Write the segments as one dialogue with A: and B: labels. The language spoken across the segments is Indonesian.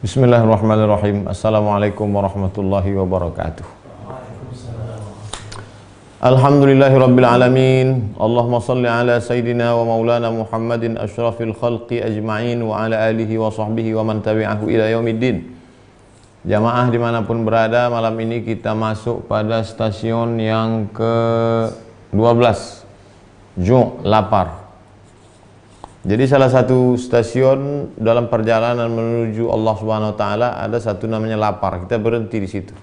A: Bismillahirrahmanirrahim. Assalamualaikum warahmatullahi wabarakatuh. Alhamdulillahirabbil alamin. Allahumma shalli ala sayyidina wa maulana Muhammadin asyrafil khalqi ajma'in wa ala alihi wa sahbihi wa man tabi'ahu ila yaumiddin. Jamaah dimanapun berada, malam ini kita masuk pada stasiun yang ke-12, Ju', lapar. Jadi salah satu stasiun dalam perjalanan menuju Allah Subhanahu wa taala ada satu namanya lapar. Kita berhenti di situ.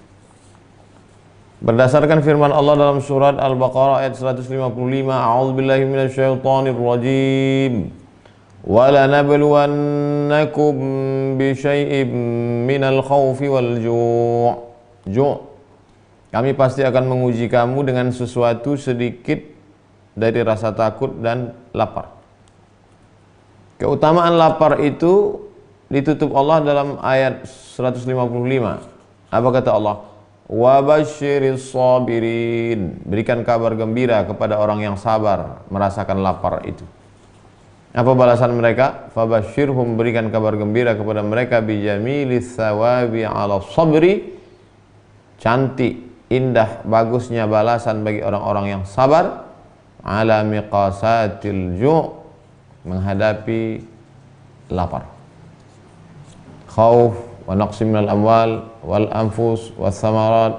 A: Berdasarkan firman Allah dalam surat Al-Baqarah ayat 155, A'udzubillahi minasyaitonir rajim. Wa lanabluwannakum bisyai'im minal khaufi wal ju'. Kami pasti akan menguji kamu dengan sesuatu sedikit dari rasa takut dan lapar. Keutamaan lapar itu ditutup Allah dalam ayat 155. Apa kata Allah? Wa basyiris sabirin. Berikan kabar gembira kepada orang yang sabar merasakan lapar itu. Apa balasan mereka? Fabasyirhum, berikan kabar gembira kepada mereka bijamilis thawabi ala sabri. Cantik, indah, bagusnya balasan bagi orang-orang yang sabar ala miqasatil ju', menghadapi lapar. Khauf wa naqsim minal amwal wal anfus was samarat.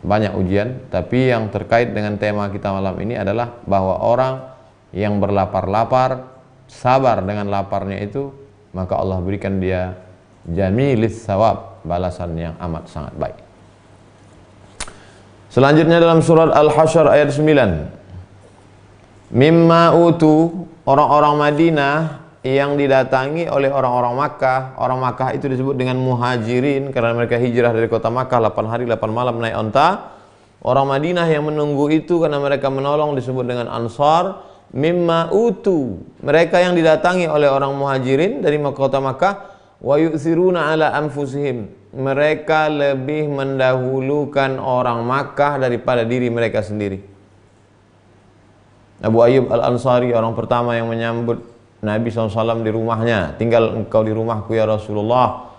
A: Banyak ujian, tapi yang terkait dengan tema kita malam ini adalah bahwa orang yang berlapar-lapar sabar dengan laparnya itu, maka Allah berikan dia jamilis thawab, balasan yang amat sangat baik. Selanjutnya dalam surat Al-Hasyr ayat 9. Mimma utu, orang-orang Madinah yang didatangi oleh orang-orang Makkah. Orang Makkah itu disebut dengan muhajirin karena mereka hijrah dari kota Makkah 8 hari 8 malam naik onta. Orang Madinah yang menunggu itu karena mereka menolong disebut dengan Ansar. Mimma utu, mereka yang didatangi oleh orang muhajirin dari kota Makkah. Wa yu'thiruna ala anfusihim, mereka lebih mendahulukan orang Makkah daripada diri mereka sendiri. Abu Ayyub Al-Ansari, orang pertama yang menyambut Nabi SAW di rumahnya. Tinggal engkau di rumahku ya Rasulullah.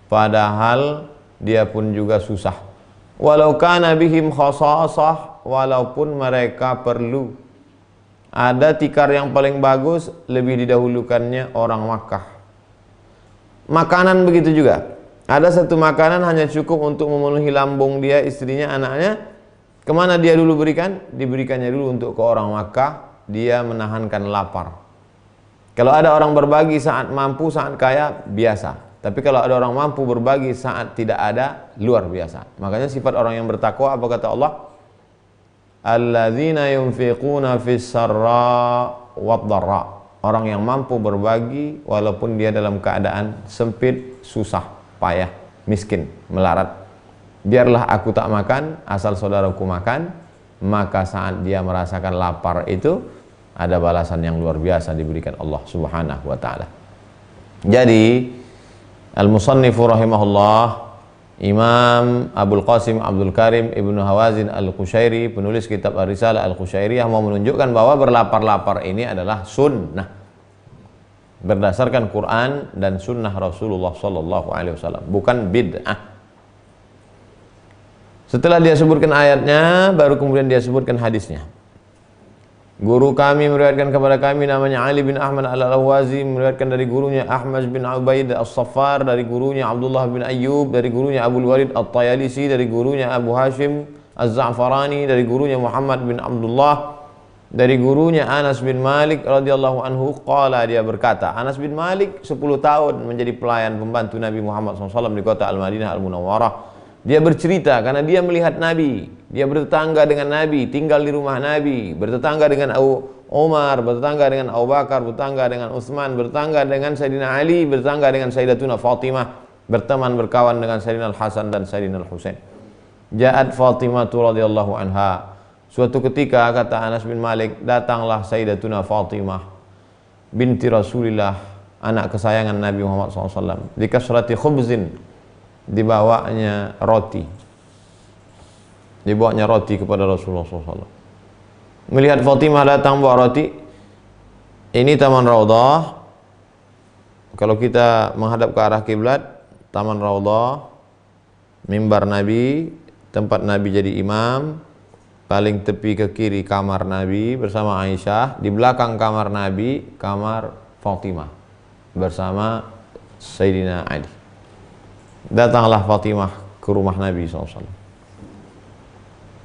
A: Padahal dia pun juga susah. Walau kana bihim khasasah, walaupun mereka perlu. Ada tikar yang paling bagus, lebih didahulukannya orang Makkah. Makanan begitu juga. Ada satu makanan hanya cukup untuk memenuhi lambung dia, istrinya, anaknya. Kemana dia dulu berikan? Diberikannya dulu untuk ke orang Makkah. Dia menahankan lapar. Kalau ada orang berbagi saat mampu, saat kaya, biasa. Tapi kalau ada orang mampu berbagi saat tidak ada, luar biasa. Makanya sifat orang yang bertakwa, apa kata Allah? Alladzina yunfiquna fis sarra wad dharra. Orang yang mampu berbagi walaupun dia dalam keadaan sempit, susah, payah, miskin, melarat. Biarlah aku tak makan, asal saudaraku makan. Maka saat dia merasakan lapar itu, ada balasan yang luar biasa diberikan Allah Subhanahu wa ta'ala. Jadi Al-Musannifu rahimahullah, Imam Abul Qasim Abdul Karim Ibnu Hawazin Al-Qushairi, penulis kitab Ar-Risalah Al-Qushairiyah, mau menunjukkan bahwa berlapar-lapar ini adalah sunnah berdasarkan Quran dan sunnah Rasulullah SAW, bukan bid'ah. Setelah dia sebutkan ayatnya, baru kemudian dia sebutkan hadisnya. Guru kami meriwayatkan kepada kami, namanya Ali bin Ahmad Al-Ahwazi, meriwayatkan dari gurunya Ahmad bin Ubaid As-Saffar, dari gurunya Abdullah bin Ayyub, dari gurunya Abu Walid At-Tayalisi, dari gurunya Abu Hashim Az-Za'farani, dari gurunya Muhammad bin Abdullah, dari gurunya Anas bin Malik radhiyallahu anhu. Qala, dia berkata, Anas bin Malik 10 tahun menjadi pelayan pembantu Nabi Muhammad SAW di kota Al-Madinah Al-Munawwarah. Dia bercerita karena dia melihat Nabi, dia bertetangga dengan Nabi, tinggal di rumah Nabi, bertetangga dengan Umar, bertetangga dengan Abu Bakar, bertetangga dengan Utsman, bertetangga dengan Sayyidina Ali, bertetangga dengan Sayyidatuna Fatimah, berteman berkawan dengan Sayyidina Al-Hasan dan Sayyidina Al-Husain. Ja'at Fatimah radhiyallahu anha. Suatu ketika, kata Anas bin Malik, datanglah Sayyidatuna Fatimah binti Rasulillah, anak kesayangan Nabi Muhammad SAW, di kasrati khubzin, dibawanya roti, kepada Rasulullah SAW. Melihat Fatimah datang bawa roti, ini taman Raudhah. Kalau kita menghadap ke arah kiblat, Taman Raudhah, mimbar Nabi, tempat Nabi jadi imam, paling tepi ke kiri kamar Nabi bersama Aisyah, di belakang kamar Nabi kamar Fatimah bersama Sayyidina Ali. Datanglah Fatimah ke rumah Nabi SAW.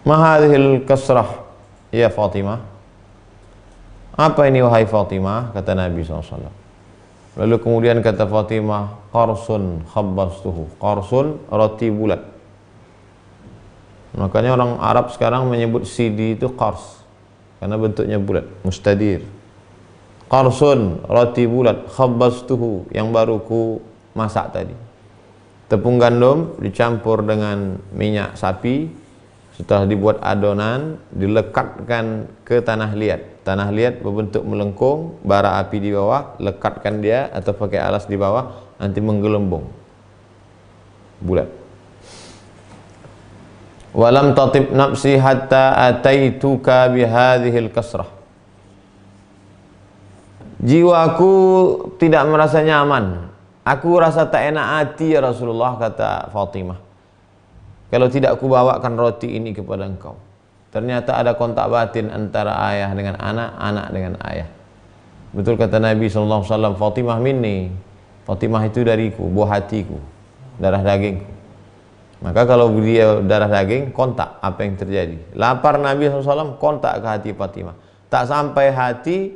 A: Ma hadhil kasrah ya Fatimah? Apa ini wahai Fatimah? Kata Nabi SAW. Lalu kemudian kata Fatimah, qarsun khabbastuhu. Qarsun, roti bulat. Makanya orang Arab sekarang menyebut CD itu qars, karena bentuknya bulat, mustadir. Qarsun, roti bulat, khabbastuhu, yang baru ku masak tadi. Tepung gandum dicampur dengan minyak sapi, setelah dibuat adonan, dilekatkan ke tanah liat. Tanah liat berbentuk melengkung, bara api di bawah, lekatkan dia atau pakai alas di bawah, nanti menggelembung bulat. Walam tatib nafsi hatta ataituka bihadhil kasrah. Jiwaku tidak merasa nyaman, aku rasa tak enak hati ya Rasulullah, kata Fatimah, kalau tidak aku bawakan roti ini kepada engkau. Ternyata ada kontak batin antara ayah dengan anak, anak dengan ayah. Betul kata Nabi SAW, Fatimah minni, Fatimah itu dariku, buah hatiku, darah dagingku. Maka kalau dia darah daging, kontak apa yang terjadi. Lapar Nabi SAW, kontak ke hati Fatimah. Tak sampai hati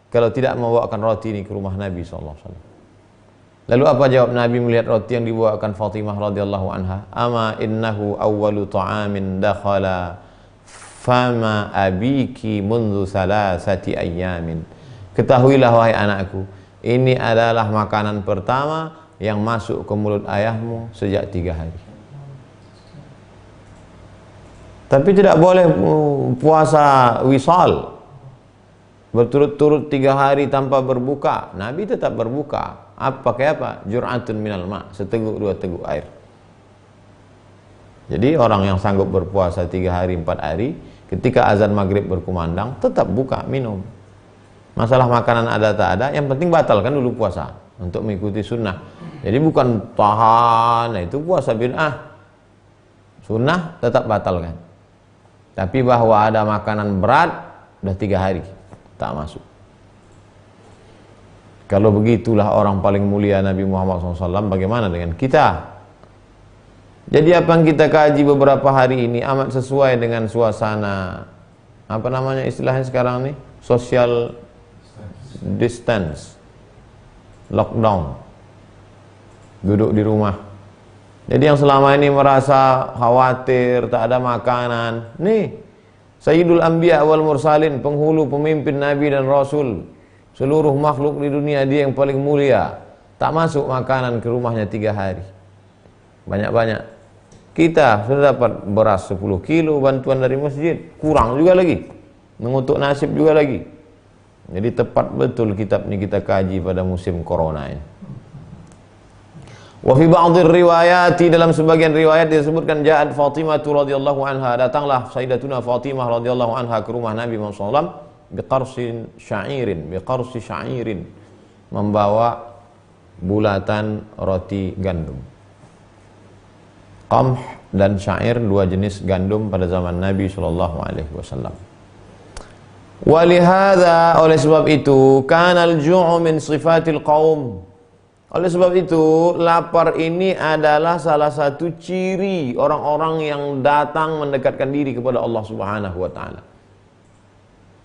A: kalau tidak membawakan roti ini ke rumah Nabi SAW. Lalu apa jawab Nabi melihat roti yang dibawakan Fatimah radhiyallahu anha? Ama innahu awwalu ta'amin dakhala fama abiki mundu salasati ayyamin. Ketahuilah wahai anakku, ini adalah makanan pertama yang masuk ke mulut ayahmu sejak 3 hari. Tapi tidak boleh puasa wisal, berturut-turut 3 hari tanpa berbuka. Nabi tetap berbuka. Pakai apa? Jur'atun minal ma', seteguk 2 teguk air. Jadi orang yang sanggup berpuasa 3 hari 4 hari, ketika azan maghrib berkumandang tetap buka minum. Masalah makanan ada tak ada, yang penting batalkan dulu puasa untuk mengikuti sunnah. Jadi bukan tahan, itu puasa bid'ah. Sunnah tetap batalkan. Tapi bahwa ada makanan berat, udah 3 hari tak masuk. Kalau begitulah orang paling mulia Nabi Muhammad SAW, bagaimana dengan kita? Jadi apa yang kita kaji beberapa hari ini amat sesuai dengan suasana, apa namanya istilahnya sekarang nih, social distance, lockdown, duduk di rumah. Jadi yang selama ini merasa khawatir tak ada makanan, nih Sayyidul Anbiya wal Mursalin, penghulu pemimpin Nabi dan Rasul, seluruh makhluk di dunia dia yang paling mulia, tak masuk makanan ke rumahnya 3 hari. Banyak-banyak. Kita sudah dapat beras 10 kilo bantuan dari masjid, kurang juga lagi, mengutuk nasib juga lagi. Jadi tepat betul kitab ini kita kaji pada musim corona ini. Wa fi ba'dhi riwayati, dalam sebagian riwayat disebutkan ja'at Fatimah radhiyallahu anha, datanglah Sayyidatuna Fatimah radhiyallahu anha ke rumah Nabi Muhammad SAW biqarsi sya'irin, membawa bulatan roti gandum. Qamh dan syair, 2 jenis gandum pada zaman Nabi SAW. Walihada, oleh sebab itu, kanal ju'u min sifatil qaum. Oleh sebab itu, lapar ini adalah salah satu ciri orang-orang yang datang mendekatkan diri kepada Allah Subhanahu wa taala.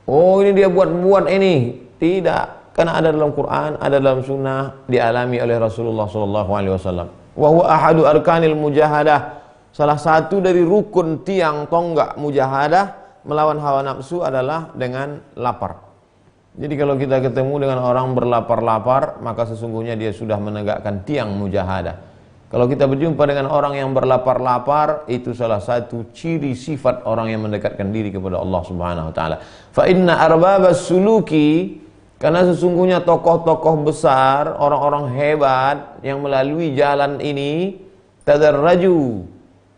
A: Oh, ini dia buat-buat ini. Tidak, karena ada dalam Quran, ada dalam sunnah, dialami oleh Rasulullah SAW. Wa huwa ahadu arkanil mujahadah, salah satu dari rukun tiang tonggak mujahadah melawan hawa nafsu adalah dengan lapar. Jadi kalau kita ketemu dengan orang berlapar-lapar, maka sesungguhnya dia sudah menegakkan tiang mujahadah. Kalau kita berjumpa dengan orang yang berlapar-lapar, itu salah satu ciri sifat orang yang mendekatkan diri kepada Allah Subhanahu wa taala. Fa inna arbabas suluki, karena sesungguhnya tokoh-tokoh besar, orang-orang hebat yang melalui jalan ini, tadarraju,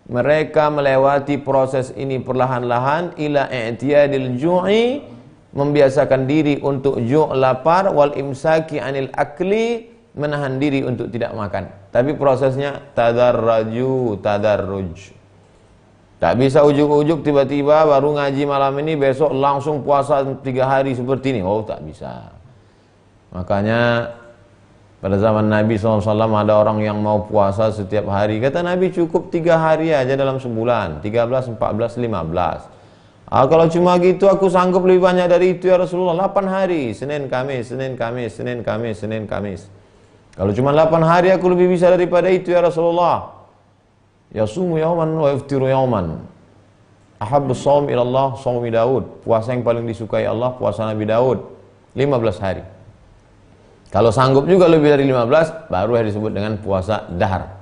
A: mereka melewati proses ini perlahan-lahan ila i'tiyadil ju'i, membiasakan diri untuk ju' lapar, wal imsaki anil akli, menahan diri untuk tidak makan. Tapi prosesnya tadarruj. Tak bisa ujuk-ujuk tiba-tiba baru ngaji malam ini besok langsung puasa 3 hari seperti ini. Oh, tak bisa. Makanya pada zaman Nabi SAW ada orang yang mau puasa setiap hari. Kata Nabi cukup 3 hari aja dalam sebulan. 13, 14, 15. Kalau cuma gitu aku sanggup lebih banyak dari itu ya Rasulullah. 8 hari. Senin, Kamis, Senin, Kamis, Senin, Kamis, Senin, Kamis. Kalau cuma 8 hari aku lebih bisa daripada itu ya Rasulullah. Yasumu yauman wa yaftiru yauman. Ahabbus shaum ilallah shaumi Daud. Puasa yang paling disukai Allah puasa Nabi Daud 15 hari. Kalau sanggup juga lebih dari 15 baru disebut dengan puasa dahar.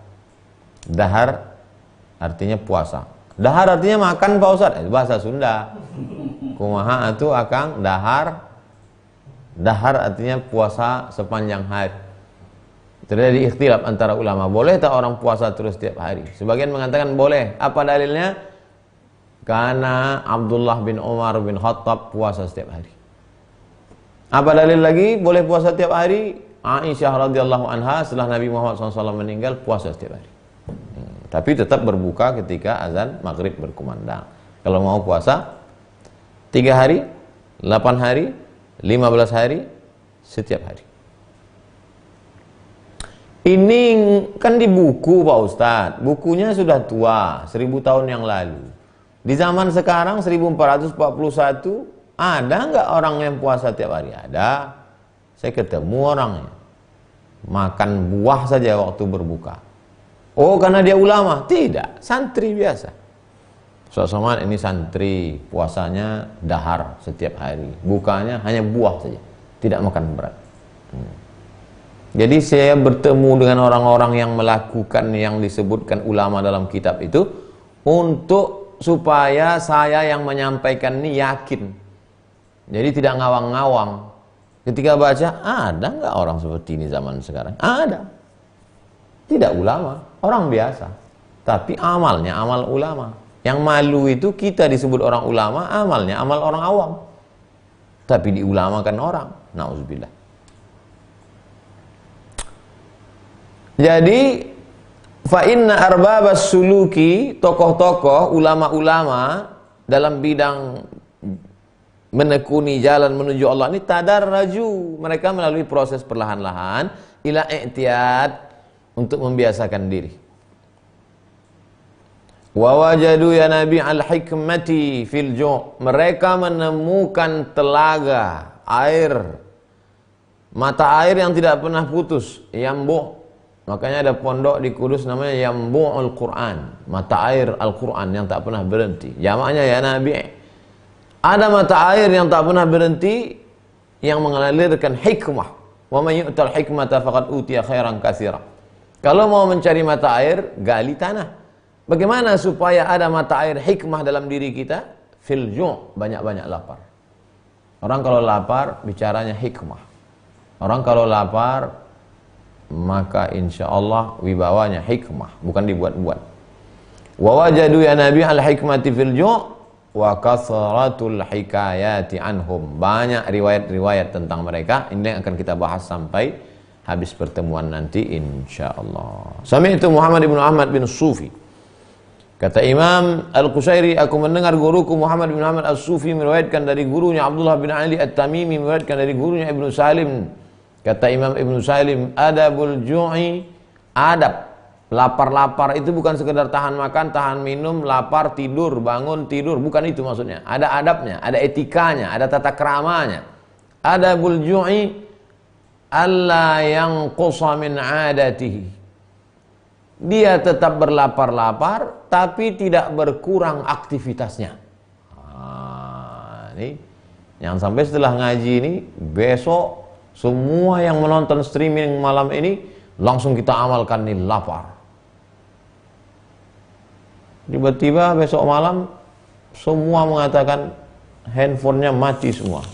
A: Dahar artinya puasa. Dahar artinya makan Pak Ustaz. Bahasa Sunda. Kumaha atuh akang dahar. Dahar artinya puasa sepanjang hari. Terjadi ikhtilaf antara ulama, boleh tak orang puasa terus setiap hari? Sebagian mengatakan boleh. Apa dalilnya? Karena Abdullah bin Umar bin Khattab puasa setiap hari. Apa dalil lagi boleh puasa setiap hari? Aisyah radhiyallahu anha setelah Nabi Muhammad SAW meninggal puasa setiap hari. Tapi tetap berbuka ketika azan maghrib berkumandang. Kalau mau puasa 3 hari, 8 hari, 15 hari, setiap hari. Ini kan di buku Pak Ustadz, bukunya sudah tua, 1000 tahun yang lalu. Di zaman sekarang 1441, ada nggak orang yang puasa tiap hari? Ada. Saya ketemu orangnya, makan buah saja waktu berbuka. Oh, karena dia ulama? Tidak, santri biasa. Soal ini santri, puasanya dahar setiap hari, bukanya hanya buah saja, tidak makan berat. Jadi saya bertemu dengan orang-orang yang melakukan yang disebutkan ulama dalam kitab itu untuk supaya saya yang menyampaikan ini yakin. Jadi tidak ngawang-ngawang. Ketika baca, ada nggak orang seperti ini zaman sekarang? Ada. Tidak ulama, orang biasa. Tapi amalnya amal ulama. Yang malu itu kita disebut orang ulama, amalnya amal orang awam. Tapi diulamakan orang. Nauzubillah. Jadi fa inna arbabas suluki, tokoh-tokoh ulama-ulama dalam bidang menekuni jalan menuju Allah ini tadarraju, mereka melalui proses perlahan-lahan ila i'tiyad, untuk membiasakan diri. Wa wajadu ya Nabi al-hikmati fil ju', mereka menemukan telaga air, mata air yang tidak pernah putus, yambu. Makanya ada pondok di Kudus namanya Yambu'ul Quran, mata air Al-Quran yang tak pernah berhenti. Jamaknya ya Nabi. Ada mata air yang tak pernah berhenti yang mengalirkan hikmah. Wa may yu'tal hikmata faqad utiya khairan katsira. Kalau mau mencari mata air, gali tanah. Bagaimana supaya ada mata air hikmah dalam diri kita? Fil ju', banyak-banyak lapar. Orang kalau lapar bicaranya hikmah. Orang kalau lapar maka insya Allah wibawanya hikmah, bukan dibuat-buat. Wa wajadu ya Nabi al-hikmati fil ju' wa kasratul hikayati anhum. Banyak riwayat-riwayat tentang mereka. Ini yang akan kita bahas sampai habis pertemuan nanti insya Allah. Sami'tu Muhammad bin Ahmad bin Sufi. Kata Imam Al-Qusairi, aku mendengar guruku Muhammad bin Ahmad As-Sufi meriwayatkan dari gurunya Abdullah bin Ali At-Tamimi meriwayatkan dari gurunya Ibnu Salim. Kata Imam Ibnu Salim, adabul ju'i, adab lapar-lapar itu bukan sekedar tahan makan, tahan minum, lapar, tidur, bangun, tidur, bukan itu maksudnya. Ada adabnya, ada etikanya, ada tata keramanya. Adabul ju'i alla yanqusa min adatihi. Dia tetap berlapar-lapar tapi tidak berkurang aktivitasnya. Ini yang sampai setelah ngaji ini besok semua yang menonton streaming malam ini langsung kita amalkan nih lapar. Tiba-tiba besok malam semua mengatakan handphonenya mati semua.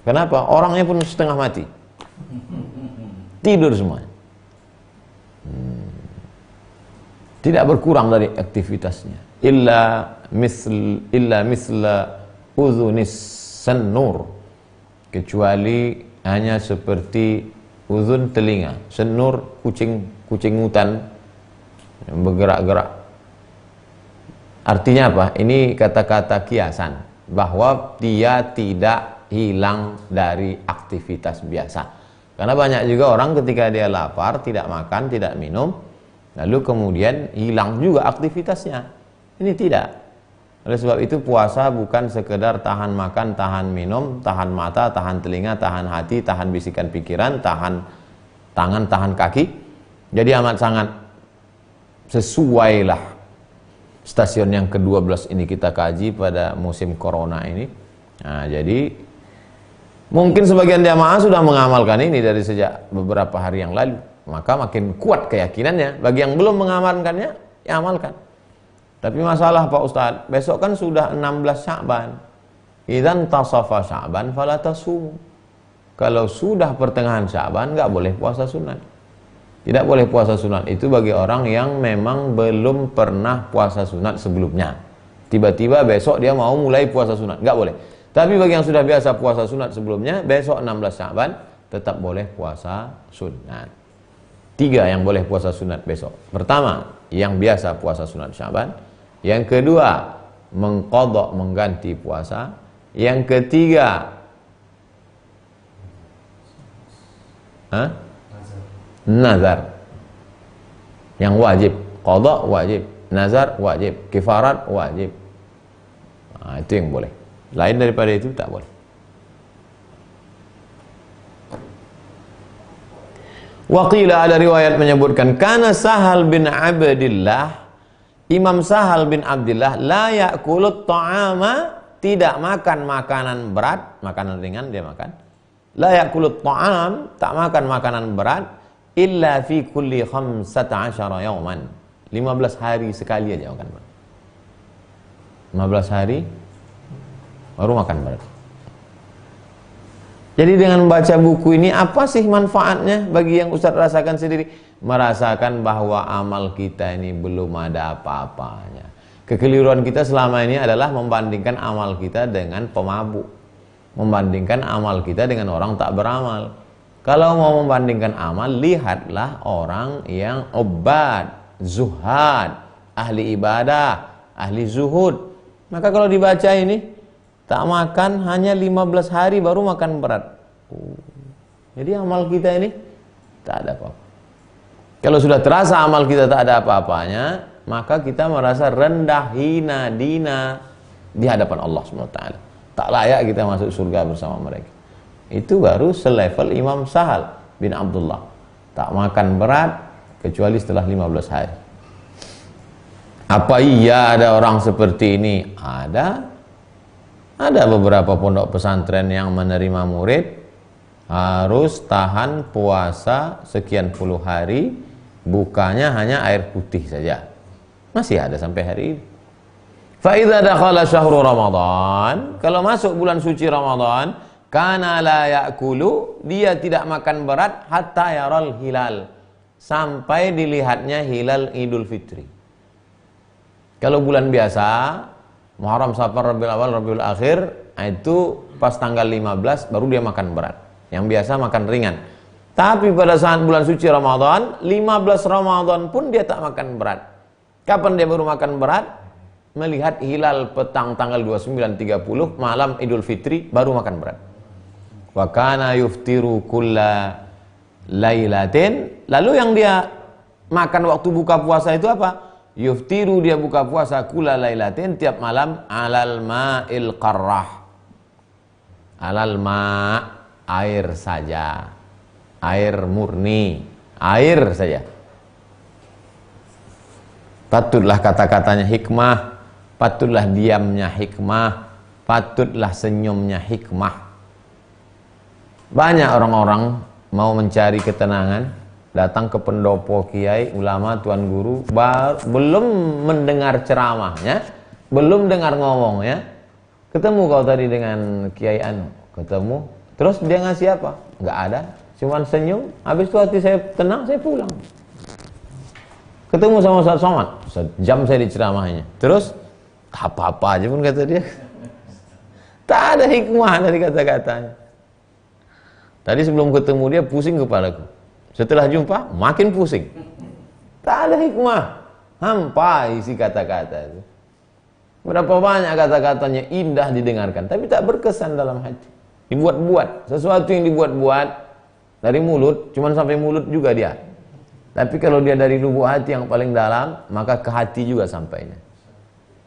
A: Kenapa? Orangnya pun setengah mati. Tidur semuanya. Tidak berkurang dari aktivitasnya. Illa misla udhunis sanur, kecuali hanya seperti uzun telinga, senur kucing hutan yang bergerak-gerak. Artinya apa? Ini kata-kata kiasan bahwa dia tidak hilang dari aktivitas biasa. Karena banyak juga orang ketika dia lapar, tidak makan, tidak minum, lalu kemudian hilang juga aktivitasnya. Ini tidak. Oleh sebab itu puasa bukan sekedar tahan makan, tahan minum, tahan mata, tahan telinga, tahan hati, tahan bisikan pikiran, tahan tangan, tahan kaki. Jadi amat sangat sesuailah stasiun yang ke-12 ini kita kaji pada musim corona ini. Nah, jadi mungkin sebagian jamaah sudah mengamalkan ini dari sejak beberapa hari yang lalu. Maka makin kuat keyakinannya. Bagi yang belum mengamalkannya, ya amalkan. Tapi masalah Pak Ustadz, besok kan sudah 16 Sya'ban. Idzan tasafa Sya'ban fala tasum. Kalau sudah pertengahan Sya'ban nggak boleh puasa sunat. Tidak boleh puasa sunat itu bagi orang yang memang belum pernah puasa sunat sebelumnya. Tiba-tiba besok dia mau mulai puasa sunat, nggak boleh. Tapi bagi yang sudah biasa puasa sunat sebelumnya, besok 16 Sya'ban tetap boleh puasa sunat. 3 yang boleh puasa sunat besok. Pertama, yang biasa puasa sunat Sya'ban. Yang kedua, mengqadha, mengganti puasa. Yang ketiga, nazar. Yang wajib, qadha wajib, nazar wajib, kifarat wajib. Nah, itu yang boleh. Lain daripada itu tak boleh. Waqila, ada riwayat menyebutkan kana Sahal bin Abdillah, Imam Sahal bin Abdillah la ya'kulut ta'ama, tidak makan makanan berat, makanan ringan dia makan. La ya'kulut ta'am, tak makan makanan berat illa fi kulli 15 yawman. 15 hari sekali aja makan berat. 15 hari baru makan berat. Jadi dengan membaca buku ini apa sih manfaatnya bagi yang Ustaz rasakan sendiri? Merasakan bahwa amal kita ini belum ada apa-apanya. Kekeliruan kita selama ini adalah membandingkan amal kita dengan pemabuk, membandingkan amal kita dengan orang tak beramal. Kalau mau membandingkan amal, lihatlah orang yang obat, zuhad, ahli ibadah, ahli zuhud. Maka kalau dibaca ini, tak makan hanya 15 hari baru makan berat. Jadi amal kita ini tak ada apa-apa. Kalau sudah terasa amal kita tak ada apa-apanya, maka kita merasa rendah, hina, dina di hadapan Allah SWT. Tak layak kita masuk surga bersama mereka. Itu baru selevel Imam Sahal bin Abdullah. Tak makan berat kecuali setelah 15 hari. Apa iya ada orang seperti ini? Ada. Ada beberapa pondok pesantren yang menerima murid harus tahan puasa sekian puluh hari, bukanya hanya air putih saja. Masih ada sampai hari ini. Fa idza dakhala syahrul Ramadan, kalau masuk bulan suci Ramadan, kana la ya'kulu, dia tidak makan berat hatta yaral hilal, sampai dilihatnya hilal Idul Fitri. Kalau bulan biasa, Muharram, Safar, Rabiul Awal, Rabiul Akhir, itu pas tanggal 15 baru dia makan berat. Yang biasa makan ringan. Tapi pada saat bulan suci Ramadan, 15 Ramadan pun dia tak makan berat. Kapan dia baru makan berat? Melihat hilal petang tanggal 29-30, malam Idul Fitri, baru makan berat. Wa kana yuftiru kulla lailatin. Lalu yang dia makan waktu buka puasa itu apa? Yuftiru, dia buka puasa kulla lailatin, tiap malam, alal ma'il qarrah. Alal ma', air saja, air murni, air saja. Patutlah kata-katanya hikmah, patutlah diamnya hikmah, patutlah senyumnya hikmah. Banyak orang-orang mau mencari ketenangan, datang ke pendopo, kiai, ulama, tuan guru, belum mendengar ceramahnya, belum dengar ngomongnya, ketemu kau tadi dengan kiai anu, ketemu, terus dia ngasih apa? Nggak ada, cuman senyum. Habis itu hati saya tenang, saya pulang. Ketemu sama Ustaz Somad, sejam saya diceramahnya. Terus apa-apa aja pun kata dia. Tak ada hikmah dari kata-katanya. Tadi sebelum ketemu dia pusing kepalaku. Setelah jumpa makin pusing. Tak ada hikmah. Hampa isi kata-kata itu. Berapa banyak kata-katanya indah didengarkan, tapi tak berkesan dalam hati. Dibuat-buat. Sesuatu yang dibuat-buat dari mulut, cuman sampai mulut juga dia. Tapi kalau dia dari lubuk hati yang paling dalam, maka ke hati juga sampainya.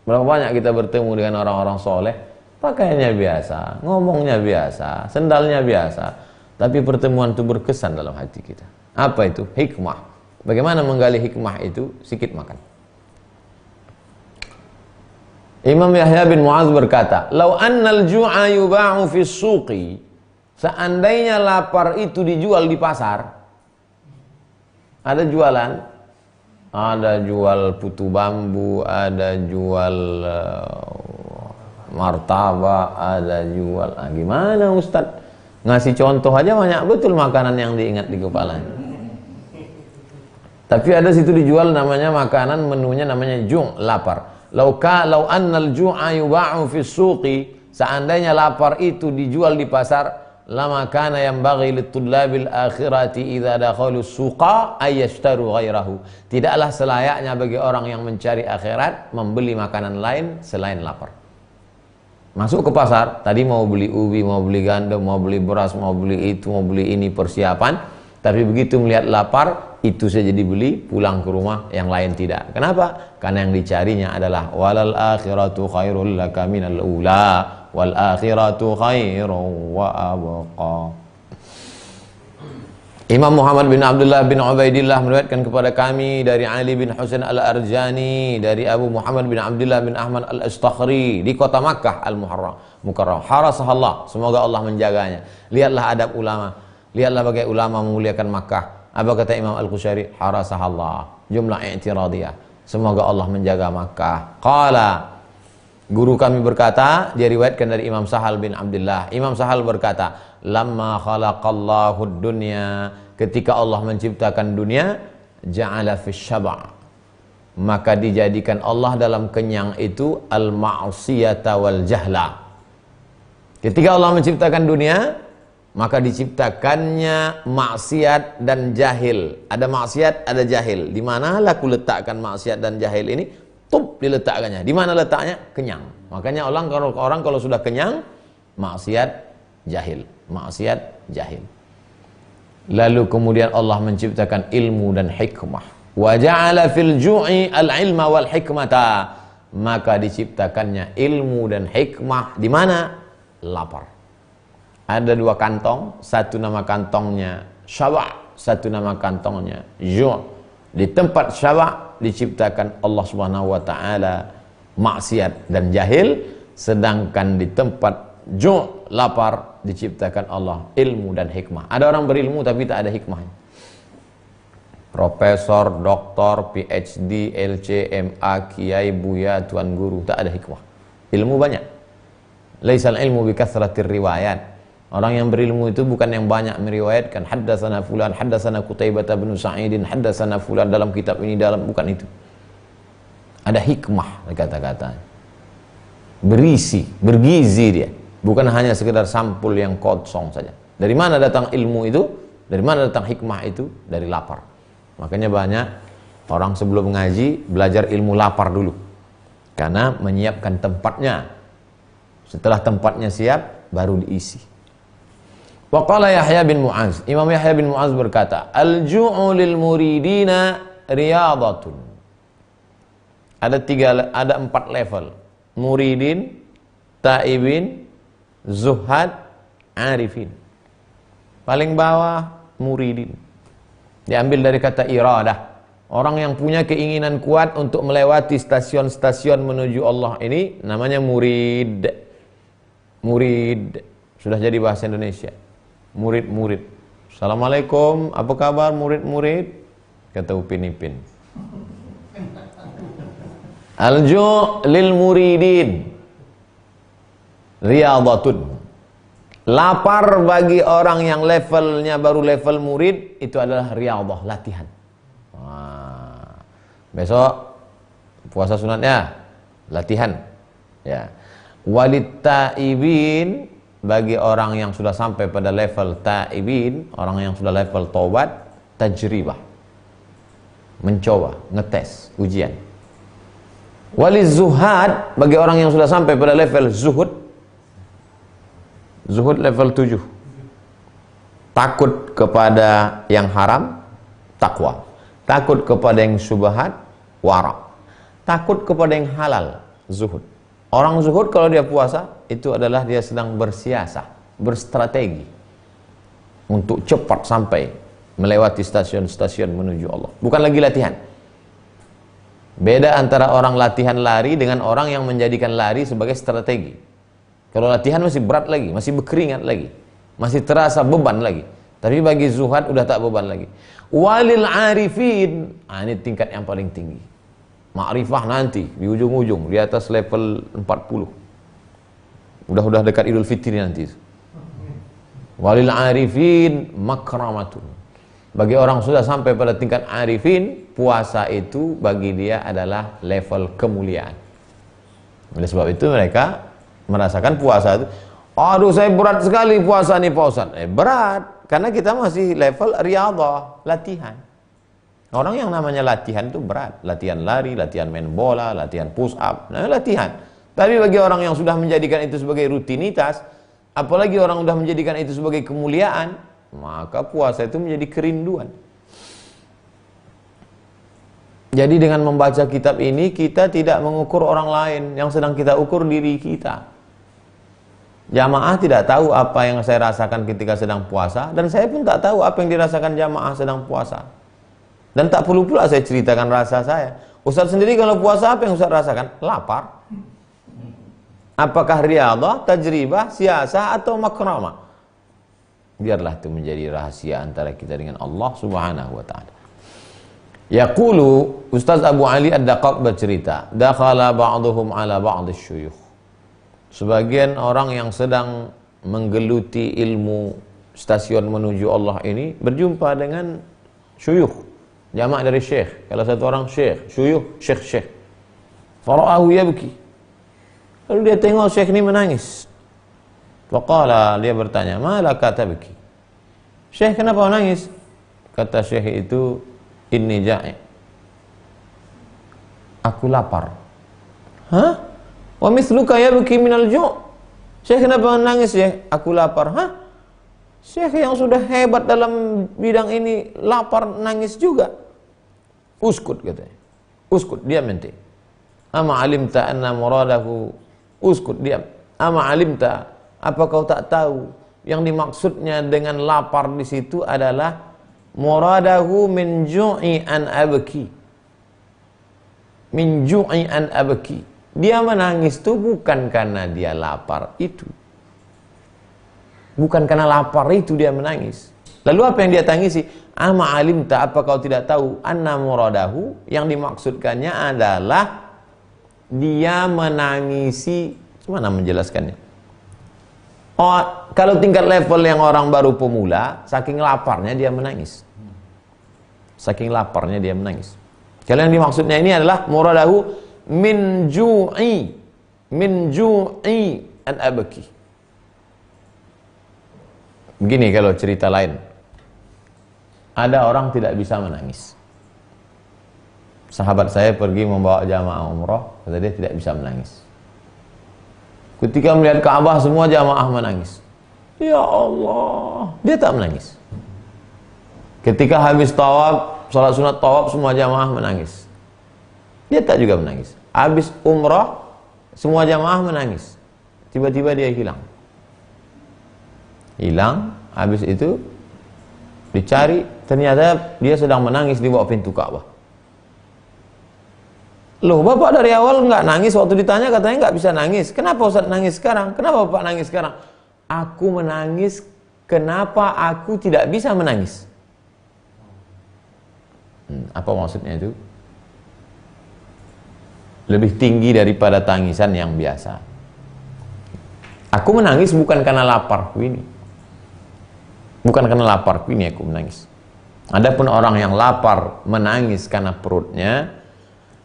A: Berapa banyak kita bertemu dengan orang-orang soleh, pakaiannya biasa, ngomongnya biasa, sendalnya biasa, tapi pertemuan itu berkesan dalam hati kita. Apa itu? Hikmah. Bagaimana menggali hikmah itu? Sikit makan. Imam Yahya bin Mu'adz berkata, "Lau annal ju'a yuba'u fi suqi." Seandainya lapar itu dijual di pasar. Ada jualan, ada jual putu bambu, ada jual martabak, ada jual. Gimana Ustadz? Ngasih contoh aja banyak betul makanan yang diingat di kepalanya. Tapi ada situ dijual namanya makanan, menunya namanya ju', lapar. Lau annal ju'a yuba'u fi suqi, seandainya lapar itu dijual di pasar, lama kana yanbaghi litullabil akhirati idza dakhalu suqa ayashtaru ghairahu. Tidaklah selayaknya bagi orang yang mencari akhirat membeli makanan lain selain lapar. Masuk ke pasar, tadi mau beli ubi, mau beli gandum, mau beli beras, mau beli itu, mau beli ini persiapan, tapi begitu melihat lapar, itu saja dibeli, pulang ke rumah, yang lain tidak. Kenapa? Karena yang dicarinya adalah walal akhiratu khairul laka minal ula wal akhiratu khairun wa abqa. Imam Muhammad bin Abdullah bin Ubaidillah meriwayatkan kepada kami dari Ali bin Husain al-Arjani, dari Abu Muhammad bin Abdullah bin Ahmad al-Astakhri di kota Makkah al-Mukarram. Harasahallah, semoga Allah menjaganya. Lihatlah adab ulama, lihatlah bagaimana ulama memuliakan Makkah. Apa kata Imam Al-Qusyari? Harasahallah, jumlah i'tiradiyah, semoga Allah menjaga Makkah. Qala, guru kami berkata, dia riwayatkan dari Imam Sahal bin Abdullah. Imam Sahal berkata, lamma khalaqallahu dunya, ketika Allah menciptakan dunia, ja'ala fis syaba', maka dijadikan Allah dalam kenyang itu al-ma'siyata wal jahla. Ketika Allah menciptakan dunia, maka diciptakannya maksiat dan jahil. Ada maksiat, ada jahil. Di mana aku letakkan maksiat dan jahil ini? Tup diletakkannya. Di mana letaknya? Kenyang. Makanya orang kalau sudah kenyang, maksiat jahil, maksiat jahil. Lalu kemudian Allah menciptakan ilmu dan hikmah. Wa ja'ala fil ju'i al-ilma wal hikmata, maka diciptakannya ilmu dan hikmah. Di mana? Lapar. Ada dua kantong, satu nama kantongnya syaba', satu nama kantongnya ju'. Di tempat syaba' diciptakan Allah Subhanahu wa taala maksiat dan jahil, sedangkan di tempat ju', lapar, diciptakan Allah ilmu dan hikmah. Ada orang berilmu tapi tak ada hikmahnya. Profesor, doktor, PhD, LC, MA, kiai, buya, tuan guru, tak ada hikmah. Ilmu banyak. Laisal ilmu bi kathratir riwayat. Orang yang berilmu itu bukan yang banyak meriwayatkan haddatsana fulan, haddatsana Qutaibah bin Sa'idin, haddatsana fulan dalam kitab ini, dalam, bukan itu. Ada hikmah kata-kata. Berisi, bergizi dia. Bukan hanya sekedar sampul yang kosong saja. Dari mana datang ilmu itu? Dari mana datang hikmah itu? Dari lapar. Makanya banyak orang sebelum ngaji belajar ilmu lapar dulu. Karena menyiapkan tempatnya. Setelah tempatnya siap, baru diisi. Wa qala Yahya bin Mu'adz, Imam Yahya bin Mu'adz berkata, al-ju'u lil muridina riyadatun. Ada 4 level. Muridin, taibin, zuhad, arifin. Paling bawah muridin. Diambil dari kata iradah. Orang yang punya keinginan kuat untuk melewati stasiun-stasiun menuju Allah ini namanya murid. Murid. Sudah jadi bahasa Indonesia. Murid-murid. Assalamualaikum, apa kabar murid-murid? Kata Upin Ipin. Al-ju' lil muridin riyadatun. Lapar bagi orang yang levelnya baru level murid, itu adalah riyadah, latihan. Besok puasa sunatnya, latihan. Ya. Walit taibin bagi orang yang sudah sampai pada level taibin, orang yang sudah level taubat, tajribah, mencoba, ngetes, ujian. Waliz zuhad, bagi orang yang sudah sampai pada level zuhud, zuhud level 7, takut kepada yang haram, takwa. Takut kepada yang syubhat, wara. Takut kepada yang halal, zuhud. Orang zuhud kalau dia puasa, itu adalah dia sedang bersiasah, berstrategi untuk cepat sampai melewati stasiun-stasiun menuju Allah. Bukan lagi latihan. Beda antara orang latihan lari dengan orang yang menjadikan lari sebagai strategi. Kalau latihan masih berat lagi, masih berkeringat lagi, masih terasa beban lagi. Tapi bagi zuhad udah tak beban lagi. Walil arifin, ini tingkat yang paling tinggi. Ma'rifah nanti di ujung-ujung, di atas level 40. Udah dekat Idul Fitri nanti. Walil arifin makramatun. Bagi orang sudah sampai pada tingkat arifin, puasa itu bagi dia adalah level kemuliaan. Oleh sebab itu mereka merasakan puasa itu, aduh saya berat sekali puasa nih Pak Ustaz. Berat, karena kita masih level riyadhah, latihan. Orang yang namanya latihan itu berat. Latihan lari, latihan main bola, latihan push up, nah, latihan. Tapi bagi orang yang sudah menjadikan itu sebagai rutinitas, apalagi orang sudah menjadikan itu sebagai kemuliaan, maka puasa itu menjadi kerinduan. Jadi dengan membaca kitab ini, kita tidak mengukur orang lain, yang sedang kita ukur diri kita. Jamaah tidak tahu apa yang saya rasakan ketika sedang puasa, dan saya pun tak tahu apa yang dirasakan jamaah sedang puasa. Dan tak perlu pula saya ceritakan rasa saya. Ustaz sendiri kalau puasa apa yang Ustaz rasakan? Lapar. Apakah riyadhah, tajribah, siasah atau makramah? Biarlah itu menjadi rahasia antara kita dengan Allah Subhanahu wa taala. Yaqulu Ustaz Abu Ali Ad-Daqaq bercerita, dakhala ba'dhum ala ba'd asy-syuyukh. Sebagian orang yang sedang menggeluti ilmu stasiun menuju Allah ini berjumpa dengan syuyukh. Jamak dari syekh. Kalau satu orang syekh, syuyukh, syekh. Fara'ahu yabki. Lalu dia tengok syekh ini menangis. Faqala, dia bertanya, "Ma laka tabki?" Syekh, kenapa menangis? Kata syekh itu, "Inni ja'i." Aku lapar. Hah? Wa mithluka yabki minal ju'. Syekh, kenapa menangis, Syekh? Aku lapar. Hah? Syekh yang sudah hebat dalam bidang ini lapar nangis juga. Uskut katanya. Uskut, diam nanti. Ama alimta anna muradahu, uskut, diam. Ama alimta, apa kau tak tahu yang dimaksudnya dengan lapar di situ adalah muradahu min ju'i an abki. Min ju'i an abki. Dia menangis itu bukan karena dia lapar itu. Bukan karena lapar itu dia menangis. Lalu apa yang dia tangisi? Ama alimta, apa kau tidak tahu? Anna muradahu, yang dimaksudkannya adalah dia menangisi. Gimana menjelaskannya? Oh, kalau tingkat level yang orang baru pemula, saking laparnya dia menangis. Saking laparnya dia menangis. Kalau yang dimaksudnya ini adalah muradahu min ju'i an abki. Begini kalau cerita lain. Ada orang tidak bisa menangis. Sahabat saya pergi membawa jamaah umrah, kata dia tidak bisa menangis. Ketika melihat Ka'bah semua jamaah menangis. Ya Allah, dia tak menangis. Ketika habis tawaf, salat sunat tawaf, semua jamaah menangis. Dia tak juga menangis. Habis umrah, semua jamaah menangis. Tiba-tiba dia hilang. Hilang, habis itu dicari, ternyata dia sedang menangis di bawah pintu Ka'bah. Loh, Bapak dari awal nggak nangis, waktu ditanya katanya nggak bisa nangis. Kenapa Ustaz nangis sekarang? Kenapa Bapak nangis sekarang? Aku menangis, kenapa aku tidak bisa menangis? Apa maksudnya itu? Lebih tinggi daripada tangisan yang biasa. Aku menangis bukan karena laparku ini. Bukan karena laparku ini aku menangis. Adapun orang yang lapar menangis karena perutnya,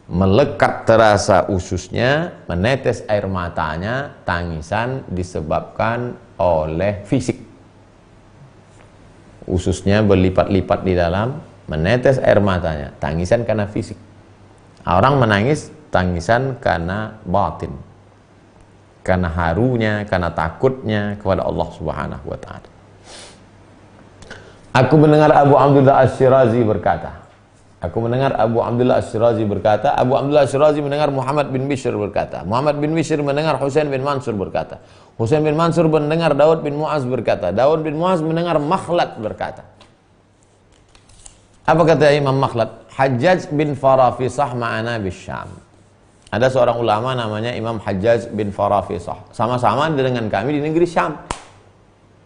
A: melekat terasa ususnya, menetes air matanya, tangisan disebabkan oleh fisik. Ususnya berlipat-lipat di dalam, menetes air matanya, tangisan karena fisik. Orang menangis tangisan karena batin, karena harunya, karena takutnya kepada Allah Subhanahu wa ta'ala. Aku mendengar Abu Abdullah Asy-Syirazi berkata, Abu Abdullah Asy-Syirazi berkata, Abu Abdullah Asy-Syirazi mendengar Muhammad bin Bishr berkata, Muhammad bin Bishr mendengar Husain bin Mansur berkata, Husain bin Mansur mendengar Daud bin Mu'az berkata, Daud bin Mu'az mendengar Makhlad berkata. Apa kata Imam Makhlad? Hajjaj bin Farafisah ma'ana bisyam. Ada seorang ulama namanya Imam Hajjaj bin Farafisah, sama-sama dengan kami di negeri Syam.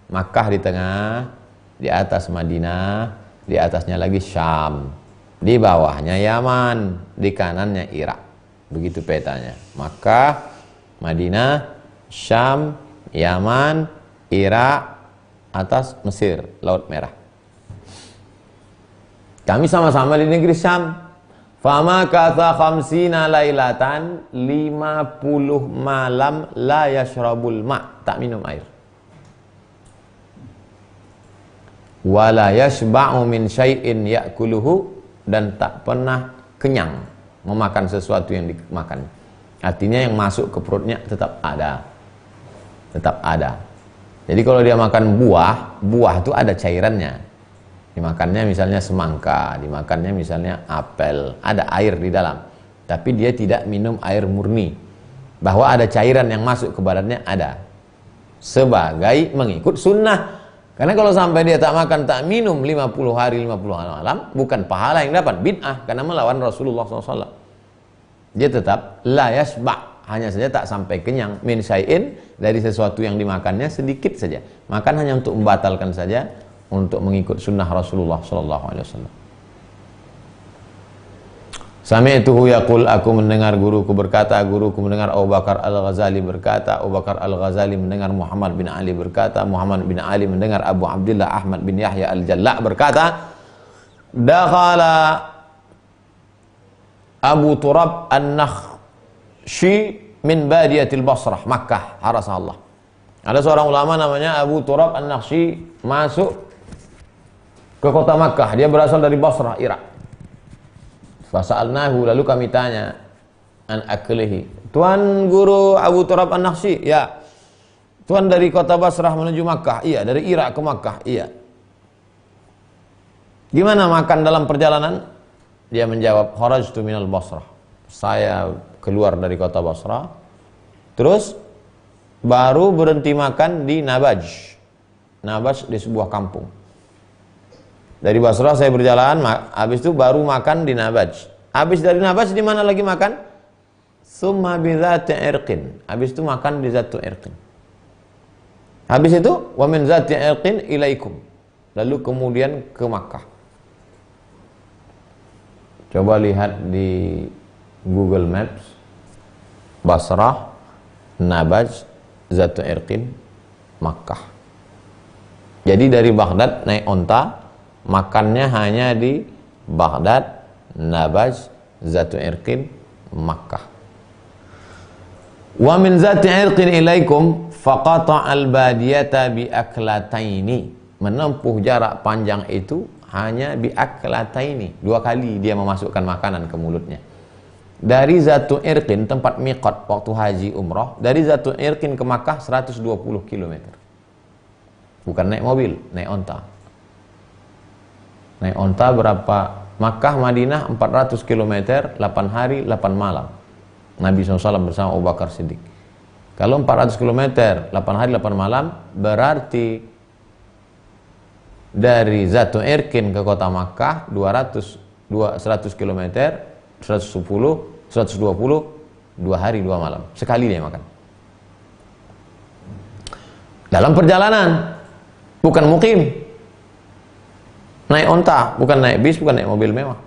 A: Makkah di tengah, di atas Madinah, di atasnya lagi Syam. Di bawahnya Yaman, di kanannya Irak. Begitu petanya. Makkah, Madinah, Syam, Yaman, Irak, atas Mesir, Laut Merah. Kami sama-sama di negeri Syam. Fama katha khamsina lailatan, 50 malam la yashrabul ma', tak minum air. Wala yashba'u min syai'in ya'kuluhu, dan tak pernah kenyang memakan sesuatu yang dimakan. Artinya yang masuk ke perutnya tetap ada. Tetap ada. Jadi kalau dia makan buah, buah itu ada cairannya. Dimakannya misalnya semangka, dimakannya misalnya apel, ada air di dalam. Tapi dia tidak minum air murni. Bahwa ada cairan yang masuk ke badannya ada. Sebagai mengikut sunnah. Karena kalau sampai dia tak makan, tak minum 50 hari, 50 malam, bukan pahala yang dapat, bid'ah, karena melawan Rasulullah SAW. Dia tetap la yasba', hanya saja tak sampai kenyang, min syai'in, dari sesuatu yang dimakannya sedikit saja. Makan hanya untuk membatalkan saja, untuk mengikut sunnah Rasulullah SAW. Sami'tuhu yaqul, aku mendengar guruku berkata, guruku mendengar Abu Bakar Al-Ghazali berkata, Abu Bakar Al-Ghazali mendengar Muhammad bin Ali berkata, Muhammad bin Ali mendengar Abu Abdullah Ahmad bin Yahya Al-Jalla' berkata, dakhala Abu Turab An-Nakhshi min badiyatil Basrah, Makkah, harasa Allah. Ada seorang ulama namanya Abu Turab An-Nakhshi masuk ke kota Makkah, dia berasal dari Basrah, Irak. Fasa'alnahu, lalu kami tanya, an aklihi, Tuan guru Abu Turab An-Nakhshi, ya. Tuan dari kota Basrah menuju Makkah, iya. Dari Irak ke Makkah, iya. Gimana makan dalam perjalanan? Dia menjawab, kharajtu minal Basrah, saya keluar dari kota Basrah, terus baru berhenti makan di Nabaj. Nabaj di sebuah kampung. Dari Basrah saya berjalan, habis itu baru makan di Nabaj. Habis dari Nabaj di mana lagi makan? Summa bi dzati irqin. Habis itu makan di Zatu Irqin. Habis itu wa min dzati irqin ilaikum. Lalu kemudian ke Makkah. Coba lihat di Google Maps, Basrah, Nabaj, Zatu Irqin, Makkah. Jadi dari Baghdad naik onta, makannya hanya di Baghdad, Nabaj, Zatu Irqin, Makkah. Wa min Zati Irqin ilaikum faqata al-badiyata bi aklataini. Menempuh jarak panjang itu hanya bi aklataini. 2 kali dia memasukkan makanan ke mulutnya. Dari Zatu Irqin, tempat miqat waktu haji umrah, dari Zatu Irqin ke Makkah 120 km. Bukan naik mobil, naik onta. Naik onta berapa? Makkah, Madinah 400 km, 8 hari, 8 malam. Nabi SAW bersama Abu Bakar Siddiq. Kalau 400 km, 8 hari, 8 malam, berarti dari Zatu Irqin ke kota Makkah 100 km, 120, 2 hari, 2 malam. Sekali dia makan. Dalam perjalanan, bukan mukim. Naik onta, bukan naik bis, bukan naik mobil mewah.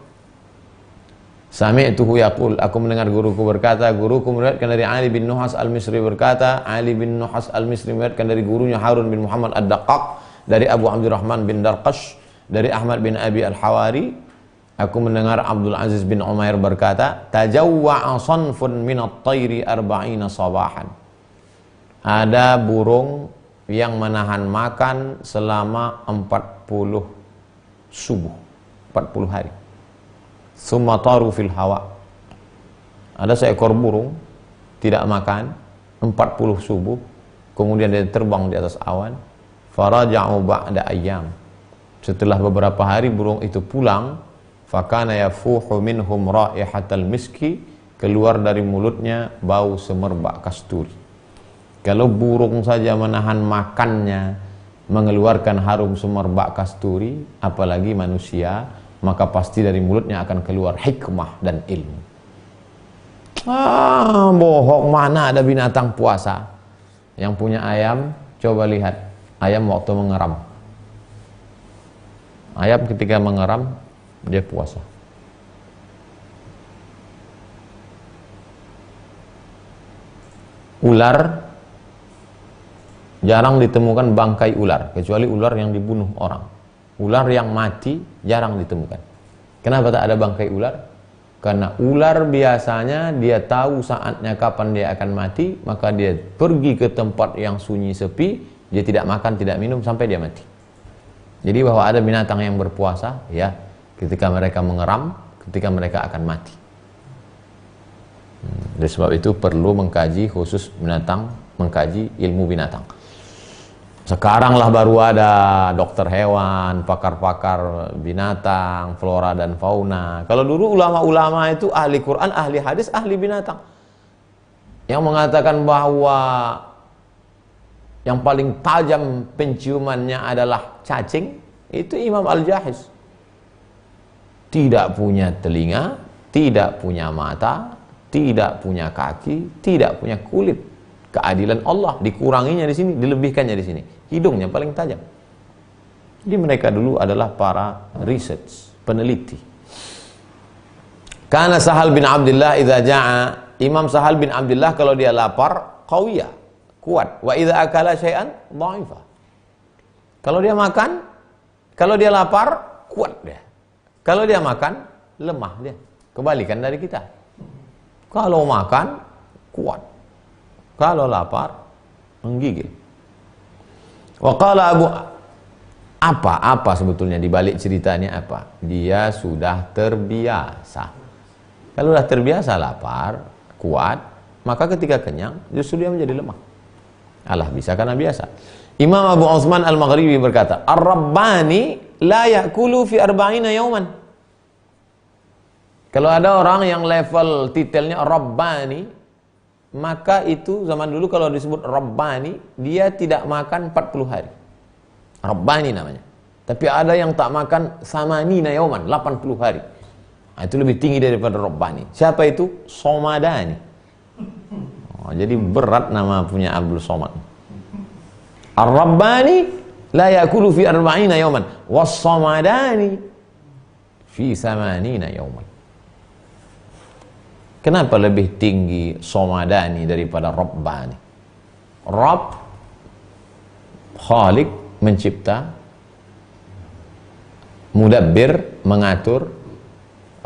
A: Sami'tuhu yaqul, aku mendengar guruku berkata, guruku meriwayatkan dari Ali bin Nuhas Al-Misri berkata, Ali bin Nuhas Al-Misri meriwayatkan dari gurunya Harun bin Muhammad Ad-Daqqaq, dari Abu Abdurrahman bin Darqash, dari Ahmad bin Abi Al-Hawari, Aku mendengar Abdul Aziz bin Umair berkata, tajawwa'a sanfun minat tayri arba'ina sabahan. Ada burung yang menahan makan selama 40 subuh, 40 hari. Tsumma taru fil hawa. Ada seekor burung tidak makan 40 subuh, kemudian dia terbang di atas awan. Faraja'u ba'da ayyam. Setelah beberapa hari burung itu pulang, fakana yafuhu minhum raihatal miski, keluar dari mulutnya bau semerbak kasturi. Kalau burung saja menahan makannya mengeluarkan harum semerbak kasturi, apalagi manusia, maka pasti dari mulutnya akan keluar hikmah dan ilmu. Bohong, mana ada binatang puasa? Yang punya ayam, coba lihat ayam waktu mengeram. Ayam ketika mengeram, dia puasa. Ular, jarang ditemukan bangkai ular, kecuali ular yang dibunuh orang. Ular yang mati jarang ditemukan. Kenapa tak ada bangkai ular? Karena ular biasanya dia tahu saatnya kapan dia akan mati, maka dia pergi ke tempat yang sunyi sepi, dia tidak makan, tidak minum sampai dia mati. Jadi bahwa ada binatang yang berpuasa, ya, ketika mereka mengeram, ketika mereka akan mati. Oleh sebab itu perlu mengkaji khusus binatang, mengkaji ilmu binatang. Sekaranglah baru ada dokter hewan, pakar-pakar binatang, flora dan fauna. Kalau dulu ulama-ulama itu ahli Quran, ahli hadis, ahli binatang. Yang mengatakan bahwa yang paling tajam penciumannya adalah cacing, itu Imam Al-Jahiz. Tidak punya telinga, tidak punya mata, tidak punya kaki, tidak punya kulit. Keadilan Allah dikuranginya di sini, dilebihkannya di sini. Hidungnya paling tajam. Jadi mereka dulu adalah para research, peneliti. Karena Sahal bin Abdullah idza ja'a, Imam Sahal bin Abdullah kalau dia lapar, qawiyah, kuat. Wa idza akala syai'an dha'ifa. Kalau dia makan, kalau dia lapar, kuat dia. Kalau dia makan, lemah dia. Kebalikan dari kita. Kalau makan, kuat. Kalau lapar, menggigil. Waqala Abu, apa sebetulnya di balik ceritanya apa? Dia sudah terbiasa. Kalau sudah terbiasa lapar, kuat, maka ketika kenyang justru dia menjadi lemah. Allah bisa karena biasa. Imam Abu Utsman Al-Maghribi berkata, Ar-Rabbani la ya'kulu fi arba'ina yawman. Kalau ada orang yang level titelnya Rabbani, maka itu zaman dulu kalau disebut Rabbani, dia tidak makan 40 hari. Rabbani namanya. Tapi ada yang tak makan samanina yawman, 80 hari. Nah, itu lebih tinggi daripada Rabbani. Siapa itu? Somadani. Jadi berat nama punya Abdul Somad. Ar-Rabbani la yakulu fi arba'ina yawman, was-Somadani fi samanina yawman. Kenapa lebih tinggi Somadani daripada Rabbani? Rabb, Khalik, mencipta, Mudabbir, mengatur,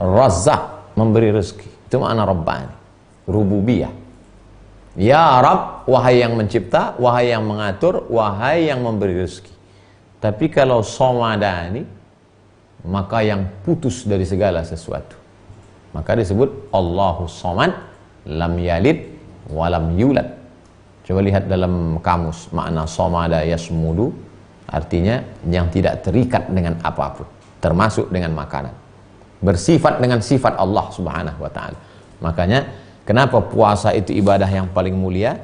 A: Razzaq, memberi rezeki. Itu makna Rabbani, rububiyah. Ya Rabb, wahai yang mencipta, wahai yang mengatur, wahai yang memberi rezeki. Tapi kalau Somadani, maka yang putus dari segala sesuatu. Maka disebut Allahus Somad, lam yalid walam yulad. Coba lihat dalam kamus makna somada yasmudu, artinya yang tidak terikat dengan apapun, termasuk dengan makanan. Bersifat dengan sifat Allah Subhanahu wa taala. Makanya kenapa puasa itu ibadah yang paling mulia?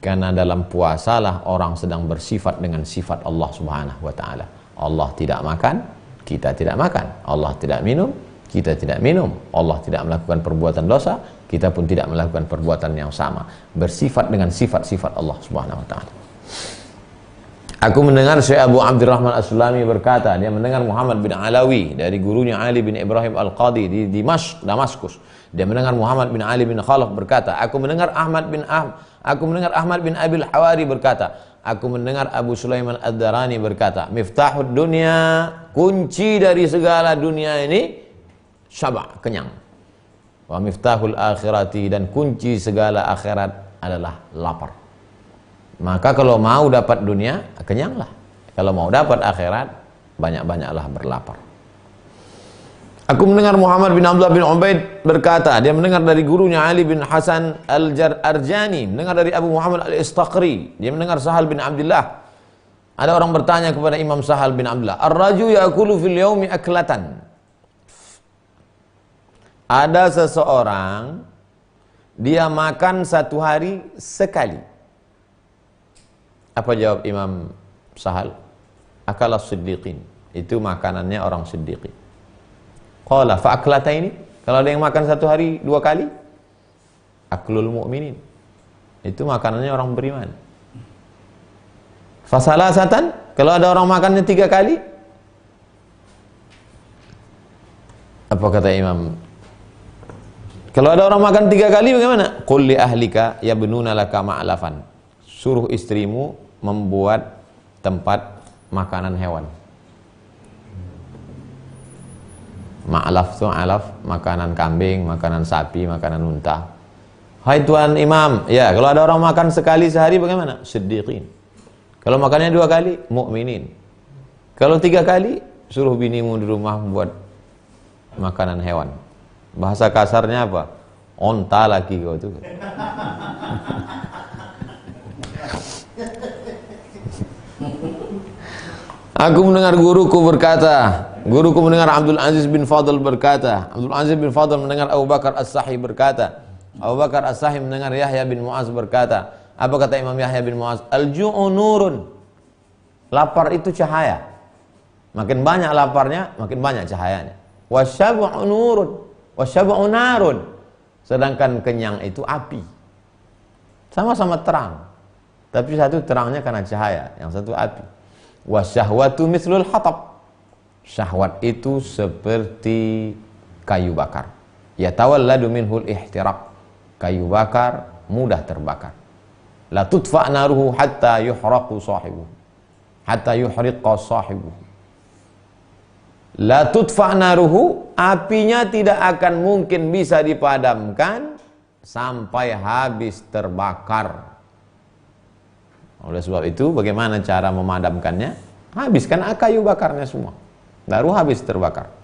A: Karena dalam puasalah orang sedang bersifat dengan sifat Allah Subhanahu wa taala. Allah tidak makan, kita tidak makan. Allah tidak minum, kita tidak minum. Allah tidak melakukan perbuatan dosa, kita pun tidak melakukan perbuatan yang sama. Bersifat dengan sifat-sifat Allah Subhanahu wa taala. Aku mendengar Syekh Abu Abdurrahman As-Sulami berkata, dia mendengar Muhammad bin Alawi dari gurunya Ali bin Ibrahim Al-Qadi di Damaskus. Dia mendengar Muhammad bin Ali bin Khalaf berkata, aku mendengar Ahmad bin Abil Hawari berkata, aku mendengar Abu Sulaiman Ad-Darani berkata, miftahud dunya, kunci dari segala dunia ini syaba', kenyang. Wa miftahul akhirati, dan kunci segala akhirat adalah lapar. Maka kalau mau dapat dunia, kenyanglah. Kalau mau dapat akhirat, banyak-banyaklah berlapar. Aku mendengar Muhammad bin Abdullah bin Ubaid berkata, dia mendengar dari gurunya Ali bin Hasan Al-Arjani, mendengar dari Abu Muhammad Al-Istaqri, dia mendengar Sahal bin Abdullah. Ada orang bertanya kepada Imam Sahal bin Abdullah, "Ar-raju ya'kulu fil yaumi aklatan." Ada seseorang, dia makan satu hari sekali. Apa jawab Imam Sahal? Akalas siddiqin. Itu makanannya orang siddiqin. Qala fa'aklataini, kalau ada yang makan satu hari 2 kali, aklul mu'minin, itu makanannya orang beriman. Fasalasatan, kalau ada orang makannya 3 kali, apa kata Imam? Kalau ada orang makan 3 kali bagaimana? Qul li ahlika yabnuna laka ma'lafan, suruh istrimu membuat tempat makanan hewan. Ma'laf itu alaf, makanan kambing, makanan sapi, makanan unta. Hai Tuan Imam, ya kalau ada orang makan sekali sehari bagaimana? Siddiqin. Kalau makannya 2 kali, mukminin. Kalau 3 kali, suruh binimu di rumah buat makanan hewan. Bahasa kasarnya apa? Onta lagi kau tuh. Aku mendengar guruku berkata, guruku mendengar Abdul Aziz bin Fadl berkata, Abdul Aziz bin Fadl mendengar Abu Bakar As-Sahi berkata, Abu Bakar As-Sahi mendengar Yahya bin Mu'az berkata. Apa kata Imam Yahya bin Mu'az? Al-ju'u nurun. Lapar itu cahaya. Makin banyak laparnya, makin banyak cahayanya. Wasyabu'u nurun, wasyabu'u narun. Sedangkan kenyang itu api. Sama-sama terang. Tapi satu terangnya karena cahaya, yang satu api. Wasyahwatu mithlul hatab. Syahwat itu seperti kayu bakar. Yatawalladu minhul ihtiraq. Kayu bakar mudah terbakar. La tudfa' naruhu hatta yuhraqu sahibuhu. Hatta yuhriqa sahibuhu. La tudfa' naruhu, apinya tidak akan mungkin bisa dipadamkan sampai habis terbakar. Oleh sebab itu, bagaimana cara memadamkannya? Habiskan kayu bakarnya semua, baru habis terbakar.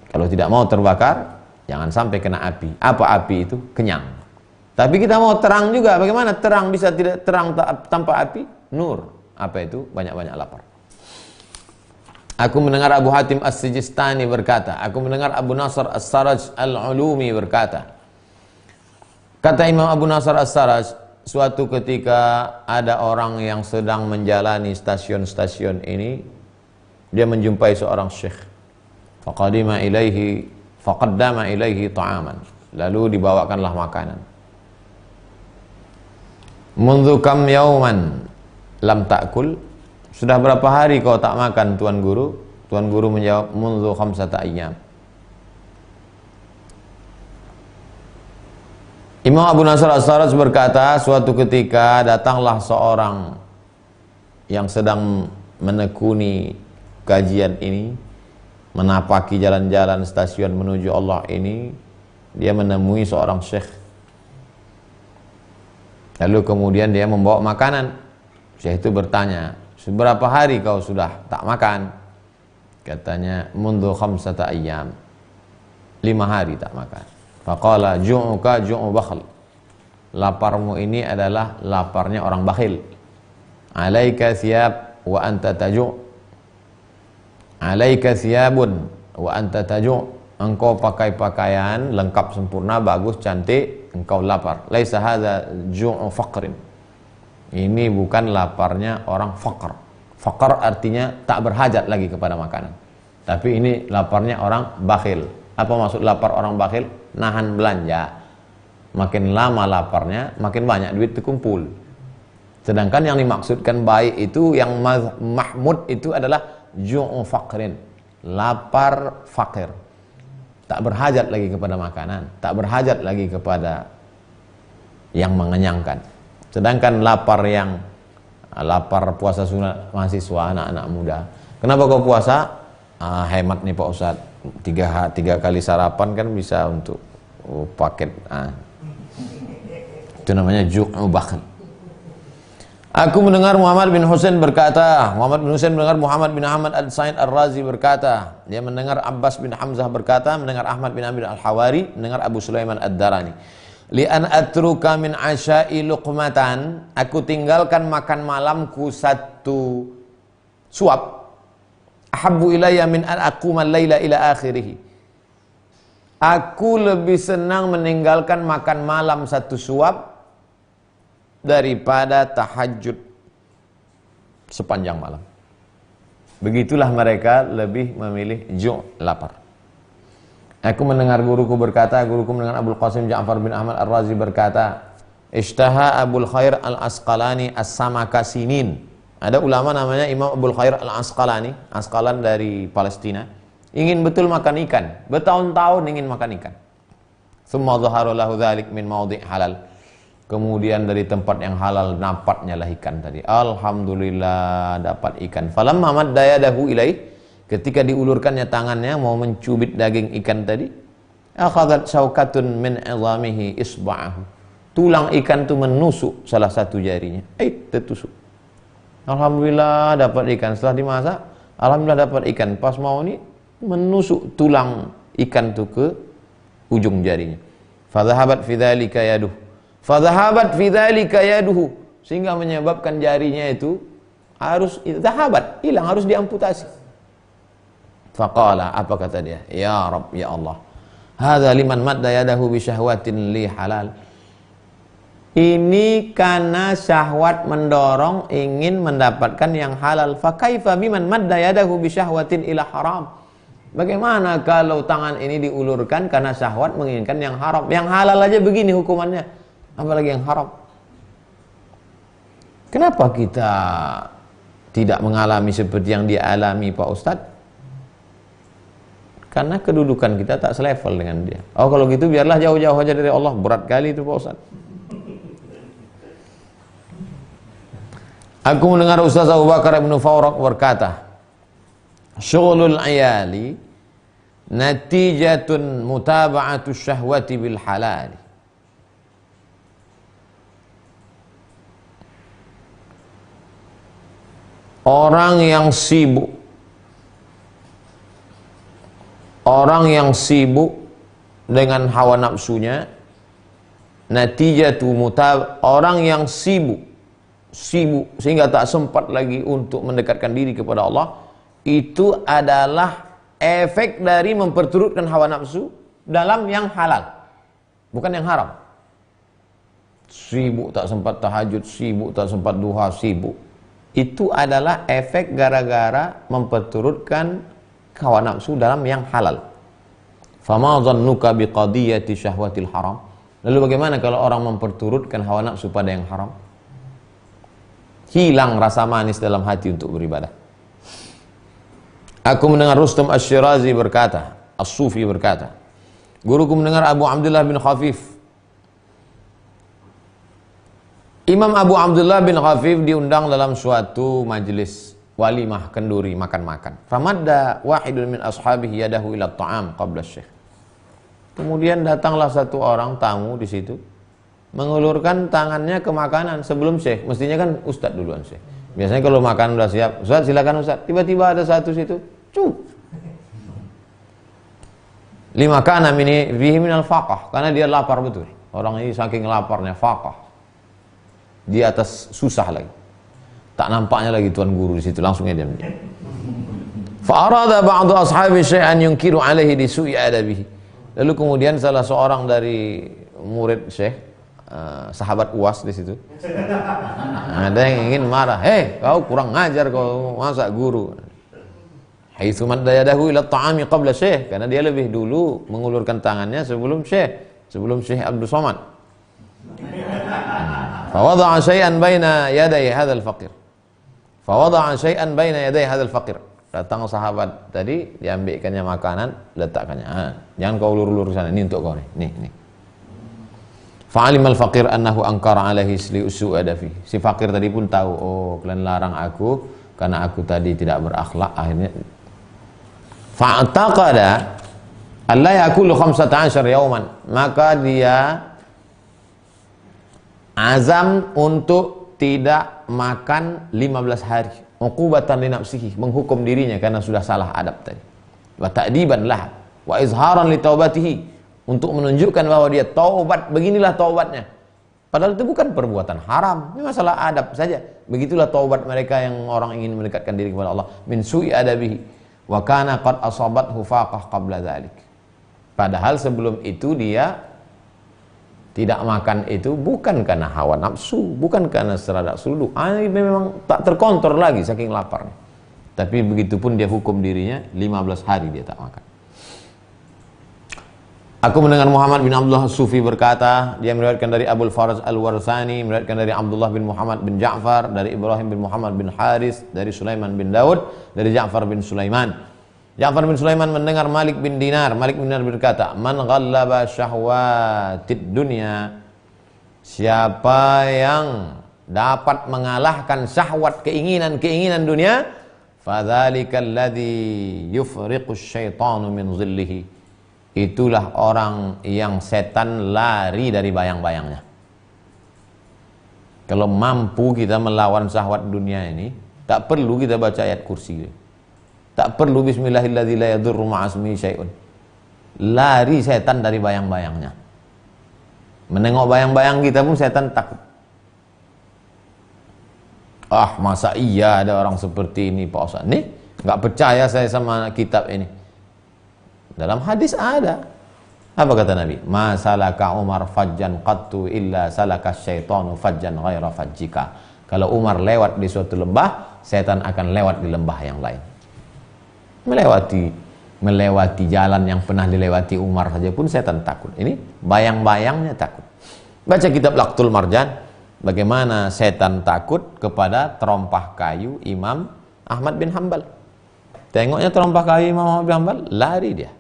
A: Kalau tidak mau terbakar, jangan sampai kena api. Apa api itu? Kenyang. Tapi kita mau terang juga. Bagaimana terang bisa tidak terang tanpa api? Nur. Apa itu? Banyak-banyak lapar. Aku mendengar Abu Hatim As-Sijistani berkata, aku mendengar Abu Nasr As-Saraj Al-Ulumi berkata, kata Imam Abu Nasr As-Saraj, suatu ketika ada orang yang sedang menjalani stasiun-stasiun ini, dia menjumpai seorang syekh. Faqaddama ilaihi ta'aman. Lalu dibawakanlah makanan. Mundu kam yauman lam ta'kul. Sudah berapa hari kau tak makan, Tuan Guru? Tuan Guru menjawab, mundu khamsata ayyam. Imam Abu Nasr As-Saraj berkata, suatu ketika datanglah seorang yang sedang menekuni kajian ini, menapaki jalan-jalan stasiun menuju Allah ini. Dia menemui seorang syekh. Lalu kemudian dia membawa makanan. Syekh itu bertanya, seberapa hari kau sudah tak makan? Katanya, mundu khamsata ayyam. 5 hari tak makan. Faqala ju'uka ju'u bakhl. Laparmu ini adalah laparnya orang bakhil. Alaika thiyab wa anta taju'. Alaika thiyabun wa anta taju'. Engkau pakai pakaian lengkap sempurna, bagus, cantik, engkau lapar. Laisa hadza ju'u faqrin. Ini bukan laparnya orang faqr. Faqr artinya tak berhajat lagi kepada makanan. Tapi ini laparnya orang bakhil. Apa maksud lapar orang bakhil? Nahan belanja. Makin lama laparnya, makin banyak duit terkumpul. Sedangkan yang dimaksudkan baik itu, yang mahmud itu adalah ju'u faqrin, lapar fakir, tak berhajat lagi kepada makanan, tak berhajat lagi kepada yang mengenyangkan. Sedangkan lapar puasa sunat mahasiswa, anak-anak muda. Kenapa kau puasa? Hemat nih Pak Ustadz. tiga kali sarapan kan bisa untuk paket. Itu namanya ju'u bakhl. Aku mendengar Muhammad bin Husain berkata, Muhammad bin Husain mendengar Muhammad bin Ahmad Ad-Sa'id Ar-Razi berkata, dia mendengar Abbas bin Hamzah berkata, mendengar Ahmad bin Amir Al-Hawari, mendengar Abu Sulaiman Ad-Darani. Li'an atruka min asya'i luqmatan, aku tinggalkan makan malamku satu suap. Ahabbu ilayya min an aquma al-laila ila akhirih. Aku lebih senang meninggalkan makan malam satu suap daripada tahajud sepanjang malam. Begitulah mereka lebih memilih lapar. Aku mendengar guruku berkata, guruku mendengar Abul Qasim Ja'far bin Ahmad Ar-Razi berkata, Ishtaha Abul Khair Al-Asqalani As-Samakasinin. Ada ulama namanya Imam Abul Khair Al-Asqalani, Asqalan dari Palestina, ingin betul makan ikan, bertahun-tahun ingin makan ikan. Tsumma dhahara lahu dzalik min maudhi' halal. Kemudian dari tempat yang halal nampaknya lah ikan tadi. Alhamdulillah dapat ikan. Falamma madda yadahu ilaih, ketika diulurkannya tangannya mau mencubit daging ikan tadi, akhadhat syaukatun min 'idhamihi isba'ahu. Tulang ikan itu menusuk salah satu jarinya. Tertusuk. Alhamdulillah dapat ikan. Setelah dimasak, alhamdulillah dapat ikan. Pas mau ini menusuk tulang ikan itu ke ujung jarinya. Fadhahabat fi dzalika yaduhu. Fadhahabat fi dzalika yaduhu, sehingga menyebabkan jarinya itu harus dhahabat, hilang, harus diamputasi. Faqala, apa kata dia? Ya Rabb, ya Allah, hadza liman madda yadahu bi syahwatin li halal. Ini karena syahwat mendorong ingin mendapatkan yang halal. Fa kaifa biman madda yadahu bi syahwatin ila haram. Bagaimana kalau tangan ini diulurkan karena syahwat menginginkan yang haram? Yang halal aja begini hukumannya, apalagi yang haram. Kenapa kita tidak mengalami seperti yang dia alami Pak Ustadz? Karena kedudukan kita tak selevel dengan dia. Oh kalau gitu biarlah jauh-jauh aja dari Allah. Berat kali itu Pak Ustadz. Aku mendengar Ustaz Abu Bakar Ibn Fawraq berkata, syughlul ayali natijatun mutaba'atu syahwati bil halali. Orang yang sibuk dengan hawa nafsunya, natijatu orang yang sibuk sehingga tak sempat lagi untuk mendekatkan diri kepada Allah, itu adalah efek dari memperturutkan hawa nafsu dalam yang halal, bukan yang haram. Sibuk tak sempat tahajud, sibuk tak sempat duha, sibuk, itu adalah efek gara-gara memperturutkan hawa nafsu dalam yang halal. Fama dhannuka biqadiyati syahwatil haram. Lalu bagaimana kalau orang memperturutkan hawa nafsu pada yang haram? Hilang rasa manis dalam hati untuk beribadah. Aku mendengar Rustam Asy-Syirazi berkata, As-Sufi berkata, guruku mendengar Abu Abdullah bin Khafif. Imam Abu Abdullah bin Khafif diundang dalam suatu majelis walimah kenduri, makan-makan. Famadda wahidun min ashabihi yadahu ila ta'am qabla syekh. Kemudian datanglah satu orang tamu di situ, mengulurkan tangannya ke makanan sebelum syekh. Mestinya kan ustadz duluan syekh. Biasanya kalau makanan udah siap, ustadz silakan ustadz. Tiba-tiba ada satu situ, lima kana fihi minal faqah, karena dia lapar betul. Orang ini saking laparnya, faqah, di atas susah lagi. Tak nampaknya lagi tuan guru di situ, langsungnya diam. Fa arada ba'du ashabi syai'an yunkiru alaihi li su'i adabihi. Lalu kemudian salah seorang dari murid syekh, sahabat UAS di situ, ada yang ingin marah, kau kurang ngajar, kau masa guru. Haitsu madda yadahu ila ta'ami qabla syekh, karena dia lebih dulu mengulurkan tangannya sebelum Syekh Abdul Somad. Fa wada'a syai'an baina yaday hadzal faqir. Datang sahabat tadi, diambilkannya makanan, letakkannya. Jangan kau ulur-ulur sana, ini untuk kau nih. Fa'alim al-faqir annahu ankara alaihi li'usu adafi. Si fakir tadi pun tahu, oh kalian larang aku karena aku tadi tidak berakhlak. Akhirnya Fa'taqada alla yakulu 15 yauman, maka dia azam untuk tidak makan 15 hari, uqubatan li nafsihi, menghukum dirinya karena sudah salah adab tadi, wa ta'diban lah, wa izharan li taubatihi, untuk menunjukkan bahwa dia taubat, beginilah taubatnya, padahal itu bukan perbuatan haram, ini masalah adab saja. Begitulah taubat mereka yang orang ingin mendekatkan diri kepada Allah, min su'i adabihi, wa kana qad asabathu faqah qabla dzalik, padahal sebelum itu dia tidak makan itu bukan karena hawa nafsu, bukan karena serada suluh. Ini memang tak terkontrol lagi saking laparnya. Tapi begitupun dia hukum dirinya 15 hari dia tak makan. Aku mendengar Muhammad bin Abdullah Sufi berkata, dia meriwayatkan dari Abul Faraj Al-Warsani, meriwayatkan dari Abdullah bin Muhammad bin Ja'far, dari Ibrahim bin Muhammad bin Haris, dari Sulaiman bin Daud, dari Ja'far bin Sulaiman. Ja'far bin Sulaiman mendengar Malik bin Dinar. Malik bin Dinar berkata, man ghallaba syahwatid dunya, siapa yang dapat mengalahkan syahwat, keinginan-keinginan dunia, fadzalikal ladzi yufriqus syaitanu min zillihi, itulah orang yang setan lari dari bayang-bayangnya. Kalau mampu kita melawan syahwat dunia ini, tak perlu kita baca ayat kursi, tak perlu bismillahilladzi la yadurru ma'asmihi syai'un. Lari setan dari bayang-bayangnya. Menengok bayang-bayang kita pun setan takut. Ah, masa iya ada orang seperti ini Pak Ustaz? Nih, nggak percaya saya sama kitab ini. Dalam hadis ada. Apa kata Nabi? Ma salaka Umar fajjan qattu illa salaka syaitanu fajjan ghaira fajjika. Kalau Umar lewat di suatu lembah, setan akan lewat di lembah yang lain. Melewati jalan yang pernah dilewati Umar saja pun setan takut. Ini bayang-bayangnya takut. Baca kitab Laqtul Marjan, bagaimana setan takut kepada terompah kayu Imam Ahmad bin Hanbal. Tengoknya terompah kayu Imam Ahmad bin Hanbal, lari dia.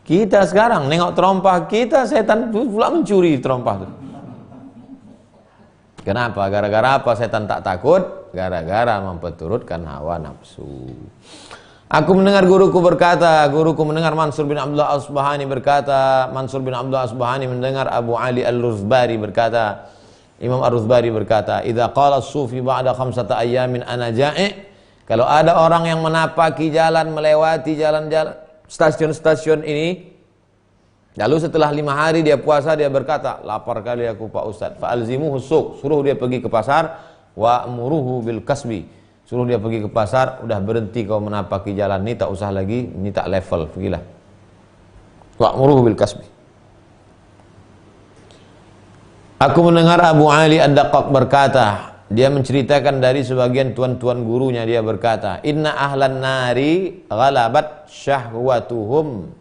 A: Kita sekarang nengok terompah kita, setan pula mencuri terompah itu. Kenapa? Gara-gara apa setan tak takut? Gara-gara memperturutkan hawa nafsu. Aku mendengar guruku mendengar Mansur bin Abdullah Asbahani berkata, Mansur bin Abdullah Asbahani mendengar Abu Ali Al-Ruzbari berkata, Imam Ar-Ruzbari berkata, idza qala as-sufi ba'da 5 ayyamin ana ja'i', kalau ada orang yang menapaki jalan, melewati jalan-jalan stasiun-stasiun ini, lalu setelah 5 hari dia puasa, dia berkata, lapar kali aku Pak Ustaz, fa'alzimuhu suq, suruh dia pergi ke pasar, wa'muruhu bil kasbi, suruh dia pergi ke pasar, udah berhenti kau menapaki jalan ini, tak usah lagi, ini tak level, pergilah. Wa'muruhu bil kasbi. Aku mendengar Abu Ali Ad-Daqqaq berkata, dia menceritakan dari sebagian tuan-tuan gurunya, dia berkata, inna ahlan nari ghalabat syahwatuhum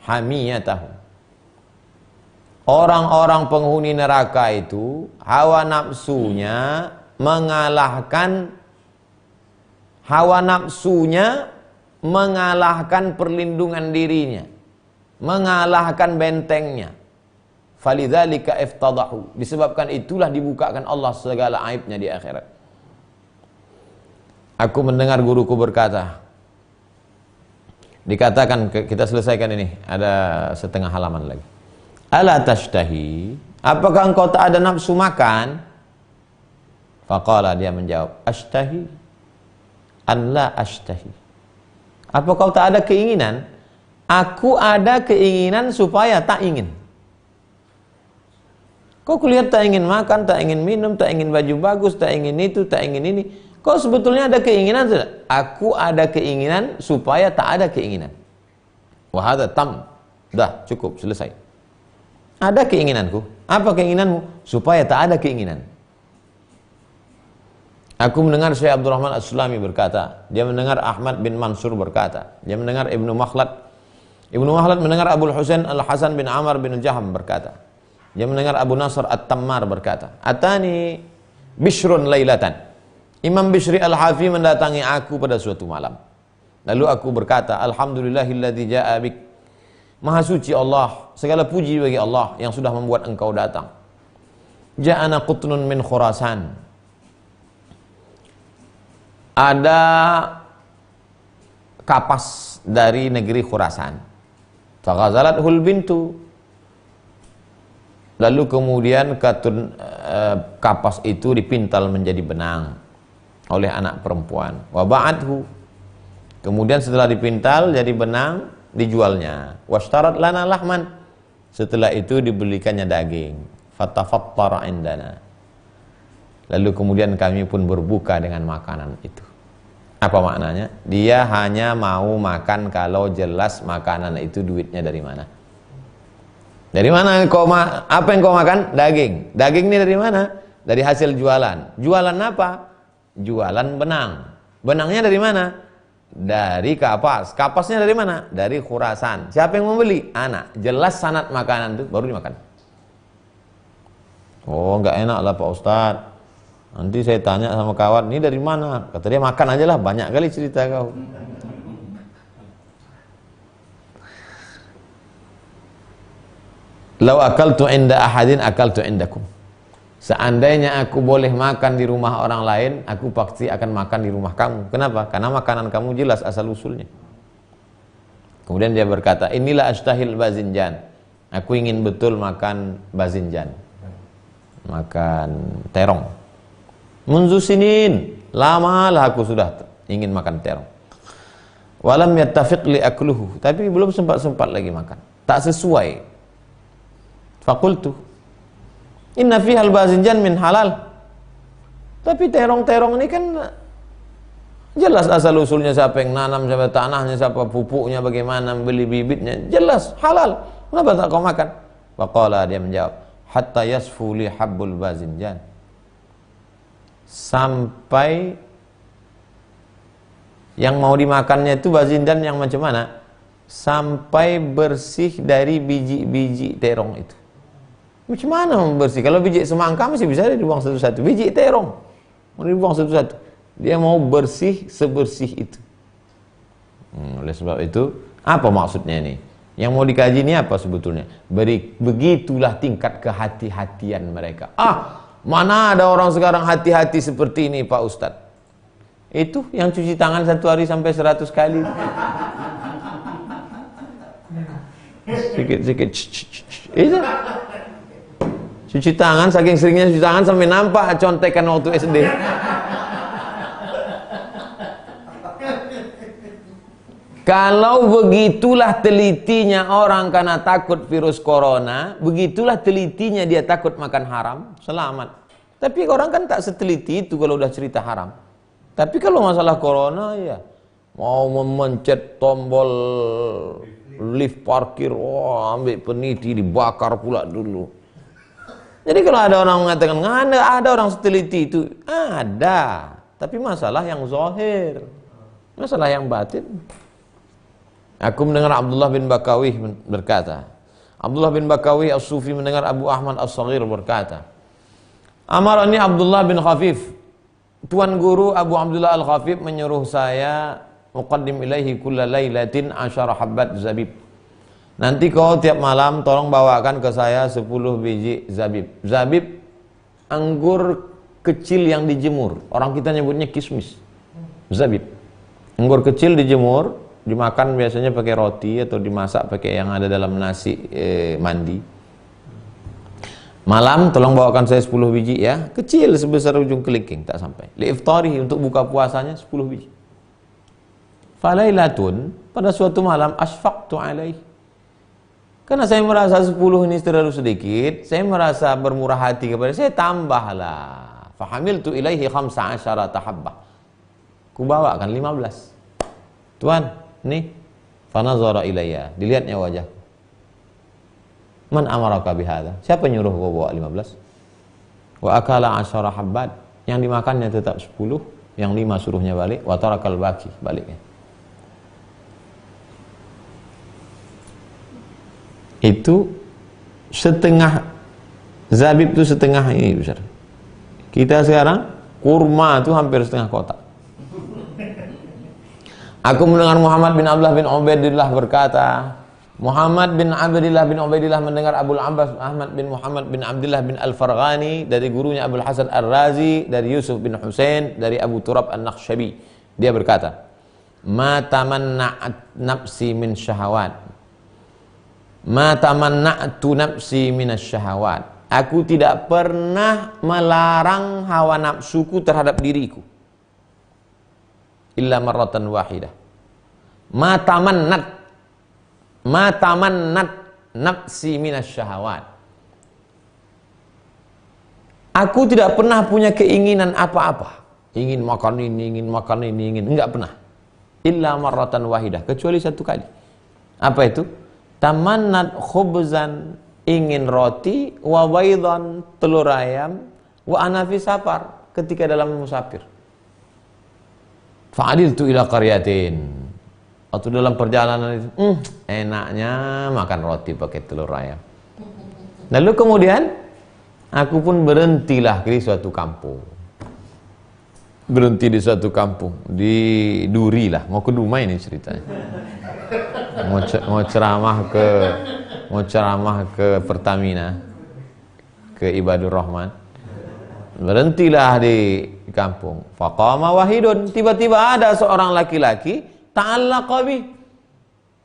A: hamiyatahum. Orang-orang penghuni neraka itu hawa nafsunya mengalahkan perlindungan dirinya, mengalahkan bentengnya. Falidzalika iftadahu, disebabkan itulah dibukakan Allah segala aibnya di akhirat. Aku mendengar guruku berkata, dikatakan, kita selesaikan ini, ada setengah halaman lagi. Ala tashtahi, apakah engkau tak ada nafsu makan? Faqala, dia menjawab, ashtahi an la ashtahi. Apa kau tak ada keinginan? Aku ada keinginan supaya tak ingin. Kau kulihat tak ingin makan, tak ingin minum, tak ingin baju bagus, tak ingin itu, tak ingin ini. Kau sebetulnya ada keinginan tidak? Aku ada keinginan supaya tak ada keinginan. Wahada tam. Dah, cukup, selesai. Ada keinginanku. Apa keinginanmu? Supaya tak ada keinginan. Aku mendengar Syekh Abdurrahman As-Sulami berkata, dia mendengar Ahmad bin Mansur berkata, dia mendengar Ibnu Makhlad. Ibnu Makhlad mendengar Abu Husain Al-Hasan bin Amr bin Jaham berkata, dia mendengar Abu Nasr At-Tammar berkata, atani Bishrun lailatan. Imam Bishri Al-Hafi mendatangi aku pada suatu malam. Lalu aku berkata, alhamdulillahilladzi ja'a bik. Maha suci Allah, segala puji bagi Allah yang sudah membuat engkau datang. Ja'ana qutnun min Khurasan. Ada kapas dari negeri Khurasan. Faghazalathul bintu. Lalu kemudian kapas itu dipintal menjadi benang oleh anak perempuan. Wa ba'athu. Kemudian setelah dipintal jadi benang, dijualnya. Washtarat lana lahman. Setelah itu dibelikannya daging. Fatafattara indana. Lalu kemudian kami pun berbuka dengan makanan itu. Apa maknanya? Dia hanya mau makan kalau jelas makanan itu duitnya dari mana. Dari mana apa yang kau makan? Daging. Daging ini dari mana? Dari hasil jualan. Jualan apa? Jualan benang. Benangnya dari mana? Dari kapas. Kapasnya dari mana? Dari Khurasan. Siapa yang membeli? Anak. Jelas sanad makanan itu baru dimakan. Oh, enggak enak lah Pak Ustadz. Nanti saya tanya sama kawan, ini dari mana? Kata dia, makan aja lah, banyak kali cerita kau. Lau akaltu inda ahadin akaltu indakum. Seandainya aku boleh makan di rumah orang lain, aku pasti akan makan di rumah kamu. Kenapa? Karena makanan kamu jelas asal usulnya. Kemudian dia berkata, inilah astahil bazinjan. Aku ingin betul makan bazinjan. Makan terong. Munzu sinin, lamalah aku sudah ingin makan terong. Walam yattafiq li akluhu, tapi belum sempat lagi makan. Tak sesuai. Fakultu, inna fihal bazinjan min halal. Tapi terong-terong ini kan jelas asal usulnya, siapa yang nanam, siapa tanahnya, siapa pupuknya, bagaimana beli bibitnya, jelas halal. Kenapa tak kau makan? Faqala, dia menjawab, hatta yasfu li habbul bazinjan. Sampai yang mau dimakannya itu bazinjan yang macam mana? Sampai bersih dari biji-biji terong itu. Macam mana bersih? Kalau biji semangka masih bisa dibuang satu-satu. Biji terong mau dibuang satu-satu. Dia mau bersih sebersih itu. Oleh sebab itu, apa maksudnya ini? Yang mau dikaji ini apa sebetulnya? Begitulah tingkat kehati-hatian mereka. Mana ada orang sekarang hati-hati seperti ini Pak Ustadz? Itu yang cuci tangan satu hari sampai 100 kali. Sikit-sikit. Itu. Cuci tangan, saking seringnya cuci tangan sampai nampak contekan waktu SD. Kalau begitulah telitinya orang karena takut virus corona, begitulah telitinya dia takut makan haram, selamat. Tapi orang kan tak seteliti itu kalau udah cerita haram. Tapi kalau masalah corona, ya mau memencet tombol lift parkir, ambil peniti dibakar pula dulu. Jadi kalau ada orang mengatakan nggak ada orang seteliti itu, ada. Tapi masalah yang zahir, masalah yang batin. Aku mendengar Abdullah bin Bakawih berkata, Abdullah bin Bakawih As-Sufi mendengar Abu Ahmad As-Saghir berkata, Amarani Abdullah bin Khafif, Tuan Guru Abu Abdullah Al-Khafif menyuruh saya muqaddim ilaihi kulla lailatin 10 habbat zabib. Nanti kau tiap malam tolong bawakan ke saya 10 biji zabib. Zabib anggur kecil yang dijemur. Orang kita nyebutnya kismis. Zabib. Anggur kecil dijemur, dimakan biasanya pakai roti atau dimasak pakai yang ada dalam nasi mandi. Malam tolong bawakan saya 10 biji ya, kecil sebesar ujung kelingking, tak sampai. Li iftarihi, untuk buka puasanya 10 biji. Falailatun, pada suatu malam asfaqtu alaihi. Karena saya merasa 10 ini terlalu sedikit, saya merasa bermurah hati kepada saya, tambahlah. Fahamiltu ilaihi 15 habbah. Kubawakan 15. Tuan, nih, fanazara ilayya, dilihatnya wajah. Man amaraka bihadza? Siapa nyuruh kau bawa 15? Wa akala 10 habbat. Yang dimakannya tetap 10, yang 5 suruhnya balik, wa tarakal baqi, baliknya. Itu setengah zabib itu setengah ini besar. Kita sekarang kurma itu hampir setengah kotak. Aku mendengar Muhammad bin Abdullah bin Ubaidillah berkata, Muhammad bin Abdullah bin Ubaidillah mendengar Abul Abbas Ahmad bin Muhammad bin Abdullah bin Al-Farghani dari gurunya Abul Hasan Ar-Razi, dari Yusuf bin Husain, dari Abu Turab An-Nakhshabi. Dia berkata, ma tamanna'at nafsi min syahawat, ma tamanna'tu nafsi minasyahawat. Aku tidak pernah melarang hawa nafsuku terhadap diriku illa marratan wahidah. Ma tamannat nafsi minasyahawat. Aku tidak pernah punya keinginan apa-apa, ingin makan ini, ingin makan ini, enggak pernah. Illa marratan wahidah, kecuali satu kali. Apa itu? Tamannat khubzan, ingin roti, wa baydan, telur ayam, wa ana fi safar, ketika dalam musafir. Fa'adiltu ila qaryatin, waktu dalam perjalanan itu, enaknya makan roti pakai telur ayam. Lalu kemudian aku pun berhentilah di suatu kampung. Berhenti di suatu kampung, di Duri lah, mau ke Dumai ini ceritanya. Mau ceramah ke Pertamina, ke Ibadur Rahman. Berhentilah di kampung. Faqama wahidun, tiba-tiba ada seorang laki-laki ta'allaqa bi.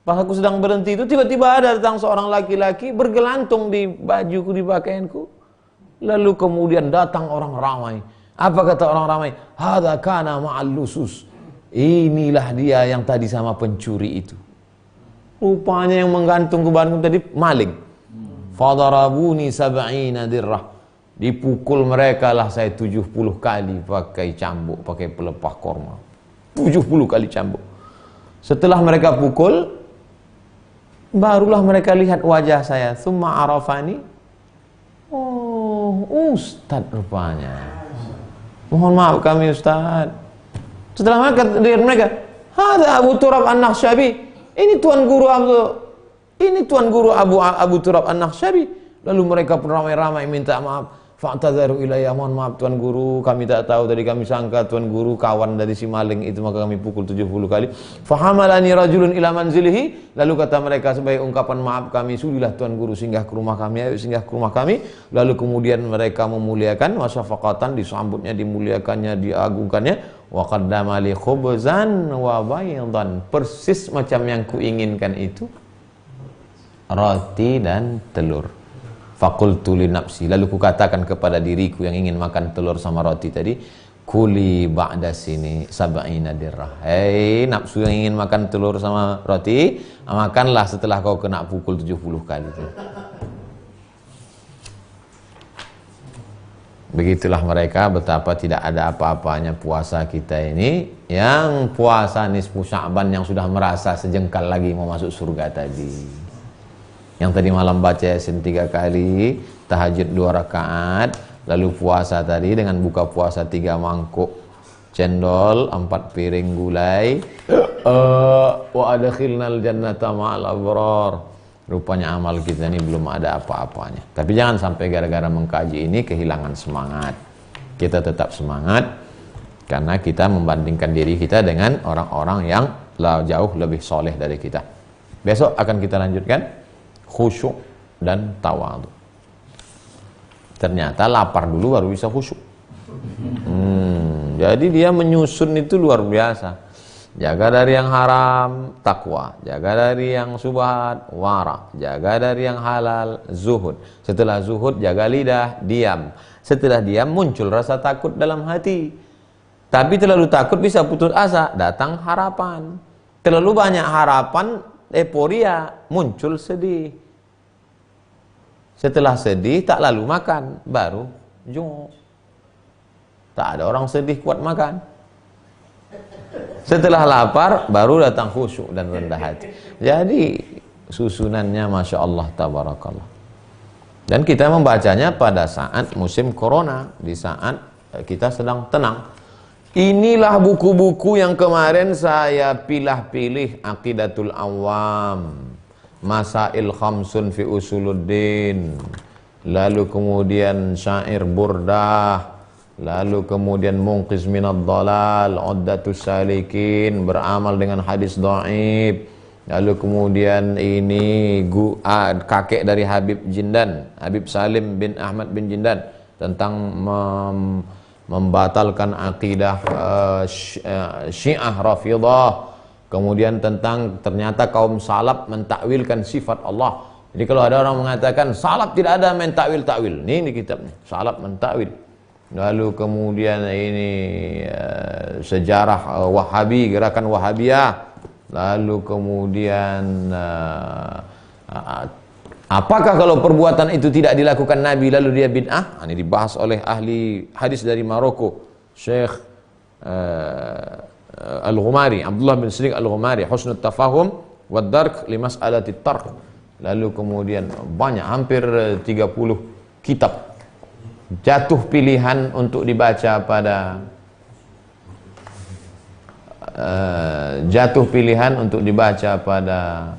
A: Pas aku sedang berhenti itu tiba-tiba ada datang seorang laki-laki bergelantung di bajuku, di pakaianku. Lalu kemudian datang orang ramai. Apa kata orang ramai? Hadza kana ma'al lusus. Inilah dia yang tadi sama pencuri itu. Rupanya yang menggantung ke badanku tadi maling. Fadarabuni sab'ina dirrah. Dipukul mereka lah saya 70 kali pakai cambuk, pakai pelepah korma. 70 kali cambuk. Setelah mereka pukul, barulah mereka lihat wajah saya. Tsumma arafani. Oh, Ustaz rupanya. Mohon maaf kami Ustaz. Setelah mereka, "Hadza Abu Turab An-Nakhsyabi." Ini tuan guru Abu Turab An-Nakhsyabi. Lalu mereka pun ramai-ramai minta maaf. Fa'tadzaru ilayya, mohon maaf tuan guru, kami tak tahu, tadi kami sangka tuan guru kawan dari si maling itu, maka kami pukul 70 kali. Fahamalani rajulun ila manzilihi. Lalu kata mereka sebagai ungkapan maaf kami, sudilah tuan guru singgah ke rumah kami, ayo singgah ke rumah kami. Lalu kemudian mereka memuliakan, wasyafaqatan, disambutnya, dimuliakannya, diagungkannya. Wa qaddama li khubzan wa baydan, persis macam yang kuinginkan itu, roti dan telur. Faqultu li nafsi, lalu kukatakan kepada diriku yang ingin makan telur sama roti tadi, kuli ba'da sini sab'ina dirrah. Hei nafsu yang ingin makan telur sama roti, makanlah setelah kau kena pukul 70 kali itu. Begitulah mereka, betapa tidak ada apa-apanya puasa kita ini. Yang puasa nisfu Sya'ban yang sudah merasa sejengkal lagi mau masuk surga tadi. Yang tadi malam baca Yasin 3 kali, tahajud 2 rakaat, lalu puasa tadi dengan buka puasa 3 mangkuk cendol, 4 piring gulai, wa adkhilnal jannata ma'al abrar. Rupanya amal kita ini belum ada apa-apanya. Tapi jangan sampai gara-gara mengkaji ini kehilangan semangat. Kita tetap semangat karena kita membandingkan diri kita dengan orang-orang yang jauh lebih soleh dari kita. Besok akan kita lanjutkan khusyuk dan tawadhu. Ternyata lapar dulu baru bisa khusyuk. Jadi dia menyusun itu luar biasa. Jaga dari yang haram, takwa. Jaga dari yang subhat, wara. Jaga dari yang halal, zuhud. Setelah zuhud, jaga lidah, diam. Setelah diam, muncul rasa takut dalam hati. Tapi terlalu takut bisa putus asa, datang harapan. Terlalu banyak harapan, euforia, muncul sedih. Setelah sedih tak lalu makan, baru junguk. Tak ada orang sedih kuat makan. Setelah lapar baru datang khusyuk dan rendah hati. Jadi susunannya Masya Allah tabarakallah. Dan kita membacanya pada saat musim corona, di saat kita sedang tenang. Inilah buku-buku yang kemarin saya pilih-pilih, Aqidatul Awam, Masail Khamsun fi Usuluddin, lalu kemudian Syair Burdah, lalu kemudian Munqiz Minad Dhalal, Uddatus Salikin, beramal dengan hadis dhaif, lalu kemudian ini kakek dari Habib Jindan, Habib Salim bin Ahmad bin Jindan, tentang membatalkan akidah Syiah Rafidah, Kemudian tentang ternyata kaum salaf mentakwilkan sifat Allah. Jadi kalau ada orang mengatakan salaf tidak ada main takwil-takwil, ini kitabnya, salaf mentakwil. Lalu kemudian ini sejarah Wahabi, gerakan Wahabiyah. Lalu kemudian apakah kalau perbuatan itu tidak dilakukan Nabi lalu dia bid'ah? Ini dibahas oleh ahli hadis dari Maroko, Syekh Al-Ghumari, Abdullah bin Sadiq Al-Ghumari, Husnul Tafahum wa Dark li Mas'alati Tark. Lalu kemudian banyak, hampir 30 kitab. Jatuh pilihan untuk dibaca pada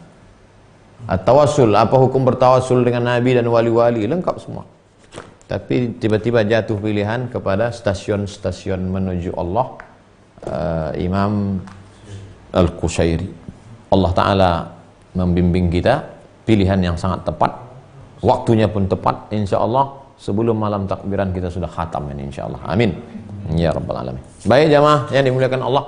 A: tawassul, apa hukum bertawassul dengan Nabi dan wali-wali, lengkap semua. Tapi tiba-tiba jatuh pilihan kepada stasiun-stasiun menuju Allah, Imam Al-Qushairi. Allah Ta'ala membimbing kita, pilihan yang sangat tepat, waktunya pun tepat, insya Allah sebelum malam takbiran kita sudah khatam ini, insya Allah. Amin ya rabbal alamin. Baik jamaah yang dimuliakan Allah,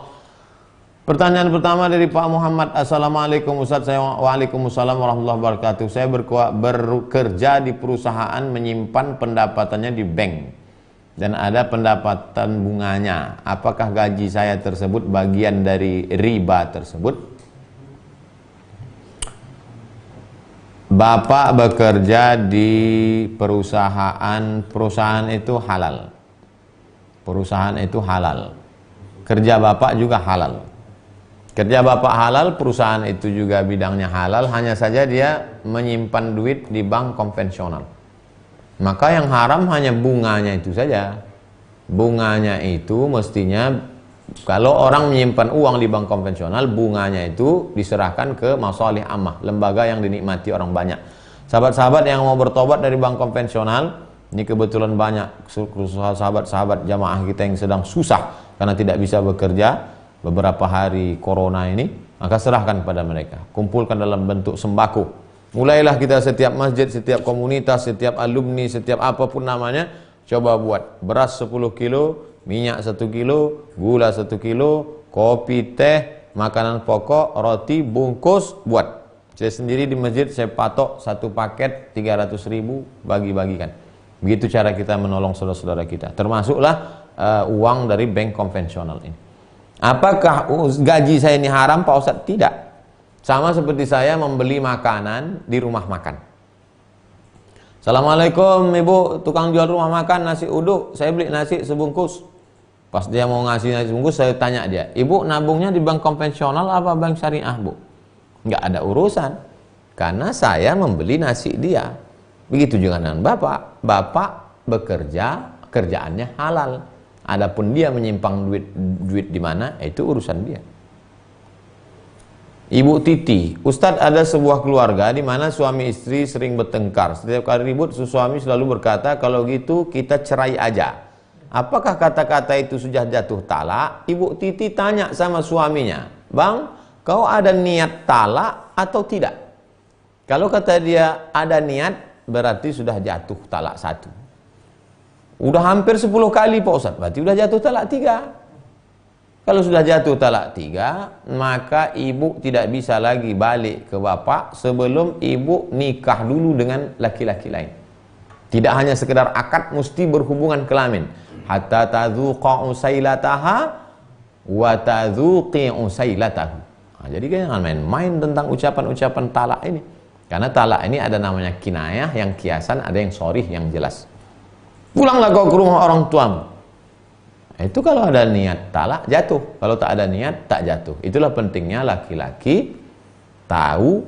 A: pertanyaan pertama dari Pak Muhammad. Assalamualaikum Ustaz. Waalaikumsalam warahmatullahi wabarakatuh. Saya bekerja di perusahaan, menyimpan pendapatannya di bank dan ada pendapatan bunganya. Apakah gaji saya tersebut bagian dari riba tersebut? Bapak bekerja di perusahaan itu halal. Perusahaan itu halal. Kerja Bapak juga halal. Kerja Bapak halal, perusahaan itu juga bidangnya halal, hanya saja dia menyimpan duit di bank konvensional. Maka yang haram hanya bunganya itu saja. Bunganya itu mestinya, kalau orang menyimpan uang di bank konvensional, bunganya itu diserahkan ke Masalih Ammah, lembaga yang dinikmati orang banyak. Sahabat-sahabat yang mau bertobat dari bank konvensional, ini kebetulan banyak sahabat-sahabat jamaah kita yang sedang susah karena tidak bisa bekerja beberapa hari corona ini, maka serahkan kepada mereka, kumpulkan dalam bentuk sembako. Mulailah kita setiap masjid, setiap komunitas, setiap alumni, setiap apapun namanya, coba buat beras 10 kilo, minyak 1 kilo, gula 1 kilo, kopi, teh, makanan pokok, roti, bungkus, buat. Saya sendiri di masjid, saya patok 1 paket 300.000, bagi-bagikan. Begitu cara kita menolong saudara-saudara kita. Termasuklah uang dari bank konvensional ini. Apakah gaji saya ini haram Pak Ustadz? Tidak. Sama seperti saya membeli makanan di rumah makan. Assalamualaikum Ibu, tukang jual rumah makan nasi uduk, saya beli nasi sebungkus. Pas dia mau ngasih nasi sebungkus, saya tanya dia, Ibu nabungnya di bank konvensional apa bank syariah Bu? Nggak ada urusan, karena saya membeli nasi dia. Begitu juga dengan Bapak. Bapak bekerja, kerjaannya halal. Adapun dia menyimpang duit di mana, itu urusan dia. Ibu Titi, Ustadz, ada sebuah keluarga di mana suami istri sering bertengkar. Setiap kali ribut, suami selalu berkata, kalau gitu kita cerai aja. Apakah kata-kata itu sudah jatuh talak? Ibu Titi tanya sama suaminya, Bang, kau ada niat talak atau tidak? Kalau kata dia ada niat, berarti sudah jatuh talak 1. Udah hampir 10 kali Pak Ustadz, berarti udah jatuh talak 3. Kalau sudah jatuh talak 3, maka ibu tidak bisa lagi balik ke bapak sebelum ibu nikah dulu dengan laki-laki lain. Tidak hanya sekedar akad, mesti berhubungan kelamin. Hatta tadzuqa usailataha wa tadzuqi usailatahu. Nah, jadi jangan main-main tentang ucapan-ucapan talak ini. Karena talak ini ada namanya kinayah, yang kiasan, ada yang sharih, yang jelas. Pulanglah kau ke rumah orang tuamu. Itu kalau ada niat talak, jatuh. Kalau tak ada niat, tak jatuh. Itulah pentingnya laki-laki tahu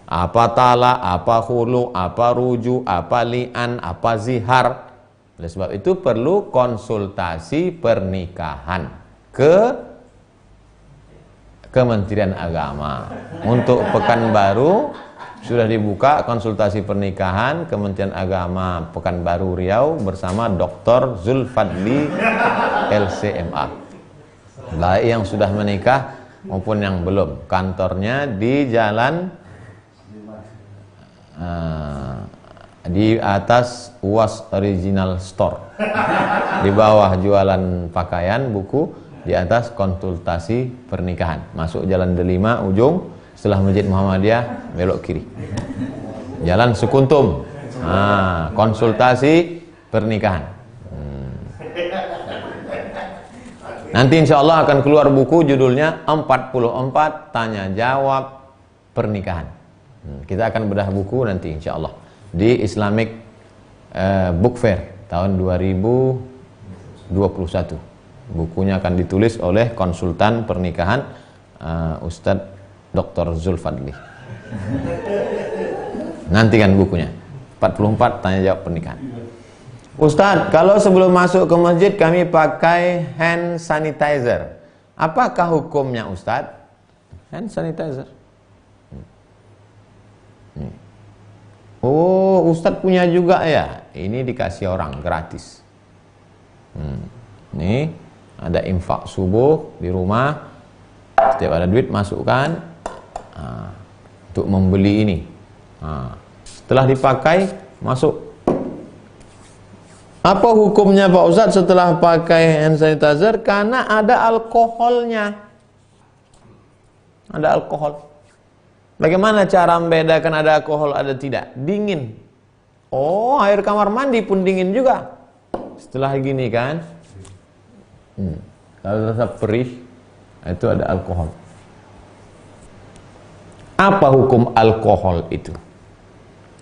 A: apa talak, apa khulu, apa ruju, apa li'an, apa zihar. Oleh sebab itu perlu konsultasi pernikahan ke Kementerian Agama. Untuk Pekanbaru sudah dibuka konsultasi pernikahan Kementerian Agama Pekanbaru Riau bersama Dr. Zulfadli LCMA. Baik yang sudah menikah maupun yang belum. Kantornya di jalan di atas UAS Original Store. Di bawah jualan pakaian, buku. di atas konsultasi pernikahan. Masuk Jalan Delima ujung, setelah Masjid Muhammadiyah belok kiri. Jalan Sukuntum. Konsultasi pernikahan. Nanti insya Allah akan keluar buku judulnya 44 Tanya Jawab Pernikahan. Kita akan bedah buku nanti insya Allah di Islamic Book Fair tahun 2021. Bukunya akan ditulis oleh konsultan pernikahan Ustadz Dr. Zulfadli. Nantikan bukunya 44 Tanya Jawab Pernikahan. Ustadz, kalau sebelum masuk ke masjid kami pakai hand sanitizer, apakah hukumnya Ustadz? Hand sanitizer. Oh, Ustadz punya juga ya? Ini dikasih orang gratis. Nih, ada infak subuh di rumah. Setiap ada duit masukkan untuk membeli ini. Setelah dipakai masuk. Apa hukumnya Pak Ustadz setelah pakai hand sanitizer? Karena ada alkoholnya. Ada alkohol. Bagaimana cara membedakan ada alkohol ada tidak? Dingin. Oh, air kamar mandi pun dingin juga. Setelah gini kan, kalau rasa perih, itu ada alkohol. Apa hukum alkohol itu?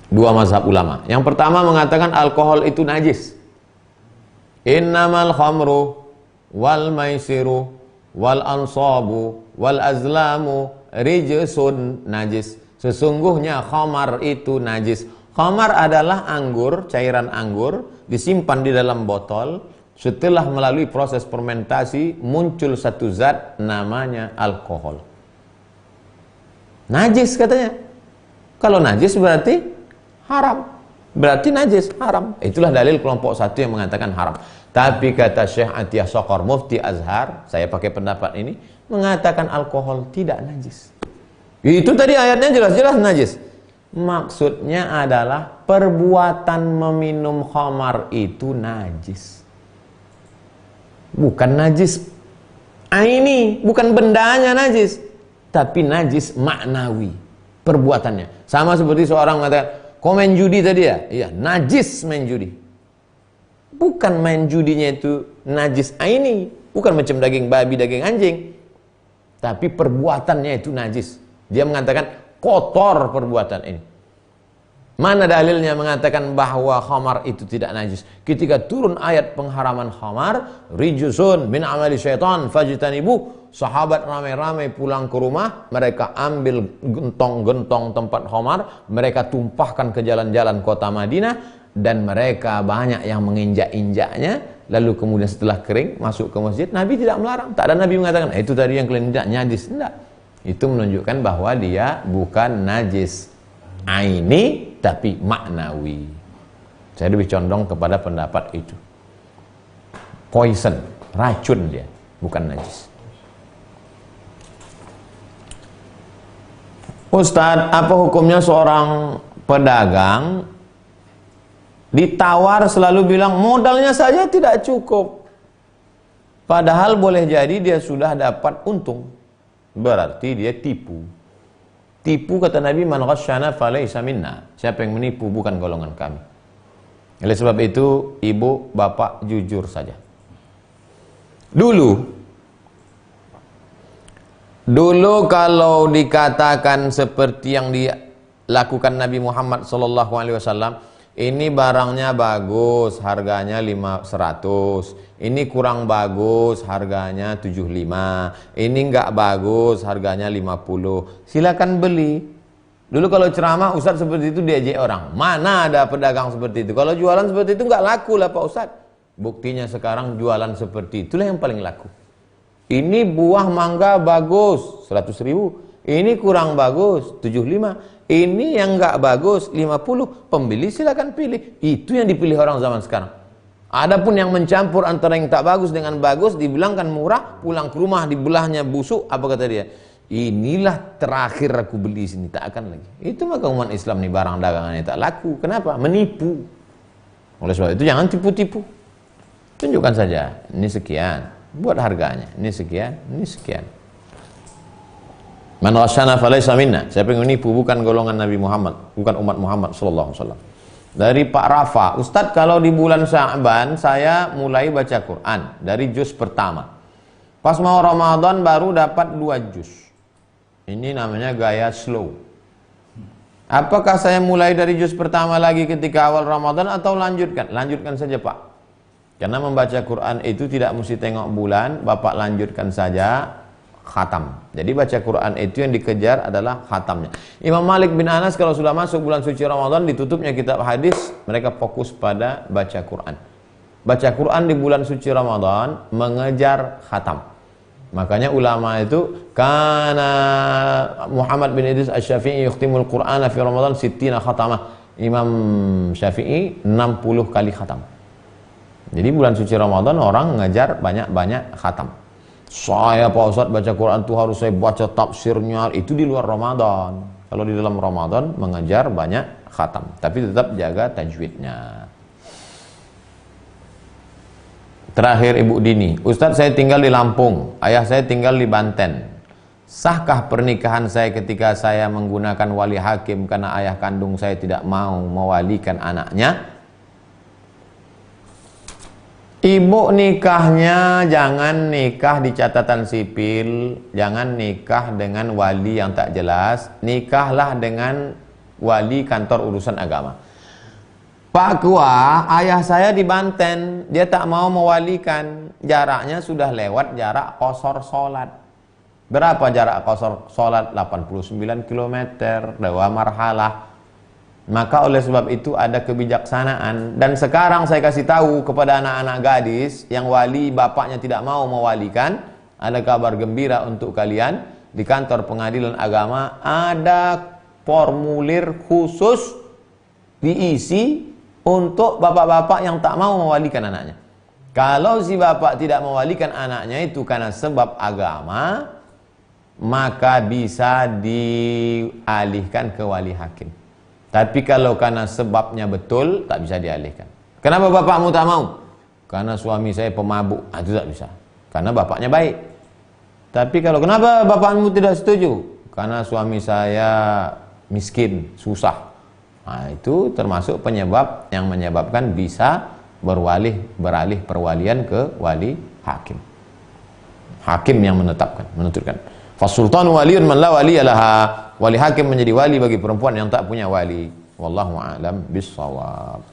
A: Dua mazhab ulama. Yang pertama mengatakan alkohol itu najis. Innamal khamru wal maisiru wal ansabu wal azlamu rijsun najis. Sesungguhnya khamar itu najis. Khamar adalah anggur, cairan anggur disimpan di dalam botol. Setelah melalui proses fermentasi muncul satu zat namanya alkohol. Najis katanya. Kalau najis berarti haram. Berarti najis, haram. Itulah dalil kelompok satu yang mengatakan haram. Tapi kata Syekh Atiyah Sokor, Mufti Azhar, saya pakai pendapat ini, mengatakan alkohol tidak najis. Itu tadi ayatnya jelas-jelas najis. Maksudnya adalah perbuatan meminum khamar itu najis. Bukan najis aini, bukan bendanya najis, tapi najis maknawi, perbuatannya. Sama seperti seorang mengatakan, kau main judi tadi ya? Iya, najis main judi. Bukan main judinya itu najis aini, bukan macam daging babi, daging anjing, tapi perbuatannya itu najis. Dia mengatakan kotor perbuatan ini. Mana dalilnya mengatakan bahwa khamar itu tidak najis? Ketika turun ayat pengharaman khamar, rijsun min amali syaitan fajtanibu, sahabat ramai-ramai pulang ke rumah, mereka ambil gentong-gentong tempat khamar, mereka tumpahkan ke jalan-jalan kota Madinah, dan mereka banyak yang menginjak-injaknya. Lalu kemudian setelah kering masuk ke masjid, Nabi tidak melarang. Tak ada Nabi mengatakan itu tadi yang kalian injak najis. Tidak. Itu menunjukkan bahwa dia bukan najis aini, tapi maknawi. Saya lebih condong kepada pendapat itu. Poison, racun dia, bukan najis. Ustadz, apa hukumnya seorang pedagang ditawar selalu bilang modalnya saja tidak cukup, padahal boleh jadi dia sudah dapat untung? Berarti dia tipu. Tipu kata Nabi, man ghasyana falaysa minna. Siapa yang menipu bukan golongan kami. Oleh sebab itu, ibu, bapak jujur saja. Dulu kalau dikatakan seperti yang dilakukan Nabi Muhammad SAW, ini barangnya bagus, harganya 100. Ini kurang bagus, harganya 75. Ini enggak bagus, harganya 50. Silakan beli. Dulu kalau ceramah Ustadz seperti itu diajak orang. Mana ada pedagang seperti itu? Kalau jualan seperti itu enggak laku lah Pak Ustadz. Buktinya sekarang jualan seperti itulah yang paling laku. Ini buah mangga bagus, 100.000. Ini kurang bagus, 75. Ini yang enggak bagus, 50. Pembeli silakan pilih. Itu yang dipilih orang zaman sekarang. Adapun yang mencampur antara yang tak bagus dengan bagus, dibilangkan murah, pulang ke rumah dibelahnya busuk, apa kata dia? Inilah terakhir aku beli sini, tak akan lagi. Itu maka umat Islam nih barang dagangannya tak laku. Kenapa? Menipu. Oleh sebab itu jangan tipu-tipu. Tunjukkan saja, ini sekian. buat harganya. Ini sekian, ini sekian. Man ghashana falaysa minna. Siapa yang menipu bukan golongan Nabi Muhammad, bukan umat Muhammad sallallahu alaihi wasallam. Dari Pak Rafa, Ustadz kalau di bulan Sya'ban saya mulai baca Quran dari juz pertama. Pas mau Ramadan baru dapat 2 juz. Ini namanya gaya slow. Apakah saya mulai dari juz pertama lagi ketika awal Ramadan atau lanjutkan? Lanjutkan saja Pak. Karena membaca Quran itu tidak mesti tengok bulan, Bapak lanjutkan saja khatam. Jadi baca Quran itu yang dikejar adalah khatamnya. Imam Malik bin Anas kalau sudah masuk bulan suci Ramadan, ditutupnya kitab hadis, mereka fokus pada baca Quran. Baca Quran di bulan suci Ramadan mengejar khatam. Makanya ulama itu kana Muhammad bin Idris Asy-Syafi'i yukhtimul Qur'ana fi Ramadan 60 khatamah. Imam Syafi'i 60 kali khatam. Jadi bulan suci Ramadan orang ngejar banyak-banyak khatam. Saya Pak Ustadz baca Quran itu harus saya baca tafsirnya, itu di luar Ramadan. Kalau di dalam Ramadan mengejar banyak khatam, tapi tetap jaga tajwidnya. Terakhir Ibu Dini, Ustadz saya tinggal di Lampung, ayah saya tinggal di Banten. Sahkah pernikahan saya ketika saya menggunakan wali hakim karena ayah kandung saya tidak mau mewalikan anaknya? Ibu nikahnya jangan nikah di catatan sipil, jangan nikah dengan wali yang tak jelas, nikahlah dengan wali kantor urusan agama. Pak Kua, ayah saya di Banten, dia tak mau mewalikan, jaraknya sudah lewat jarak qasar sholat. Berapa jarak qasar sholat? 89 km, 2 marhalah. Maka oleh sebab itu ada kebijaksanaan. Dan sekarang saya kasih tahu kepada anak-anak gadis yang wali bapaknya tidak mau mewalikan, ada kabar gembira untuk kalian. Di kantor pengadilan agama ada formulir khusus diisi untuk bapak-bapak yang tak mau mewalikan anaknya. Kalau si bapak tidak mewalikan anaknya itu karena sebab agama, maka bisa dialihkan ke wali hakim. Tapi kalau karena sebabnya betul, tak bisa dialihkan. Kenapa bapakmu tak mau? Karena suami saya pemabuk. Itu tak bisa. Karena bapaknya baik. Tapi kalau kenapa bapakmu tidak setuju? Karena suami saya miskin, susah. Nah, itu termasuk penyebab yang menyebabkan bisa beralih perwalian ke wali hakim. Hakim yang menentukan. Fasultanu waliyun man la waliyalaha. Wali hakim menjadi wali bagi perempuan yang tak punya wali. Wallahu a'lam bissawab.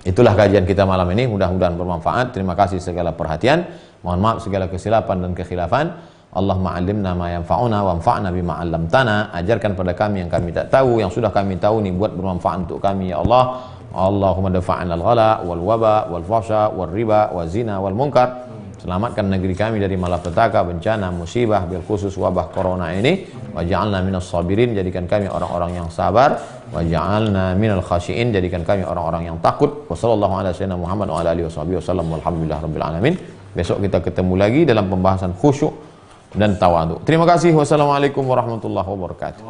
A: Itulah kajian kita malam ini, mudah-mudahan bermanfaat. Terima kasih segala perhatian. Mohon maaf segala kesilapan dan kekhilafan. Allahumma 'allimna ma yanfa'una wanfa'na bima 'allamtana. Ajarkan pada kami yang kami tak tahu, yang sudah kami tahu ni buat bermanfaat untuk kami ya Allah. Allahumma dafa'na al-ghala wal waba wal fahsya wal riba wal zina wal munkar. Selamatkan negeri kami dari malapetaka, bencana, musibah, bil khusus wabah corona ini. Waj'alna minas sabirin, jadikan kami orang-orang yang sabar. Waj'alna minal khashiin, jadikan kami orang-orang yang takut. Wassallallahu ala sayyidina Muhammad wa ala alihi wasallam. Walhamdulillah rabbil alamin. Besok kita ketemu lagi dalam pembahasan khusyuk dan tawadhu. Terima kasih. Wassalamualaikum warahmatullahi wabarakatuh.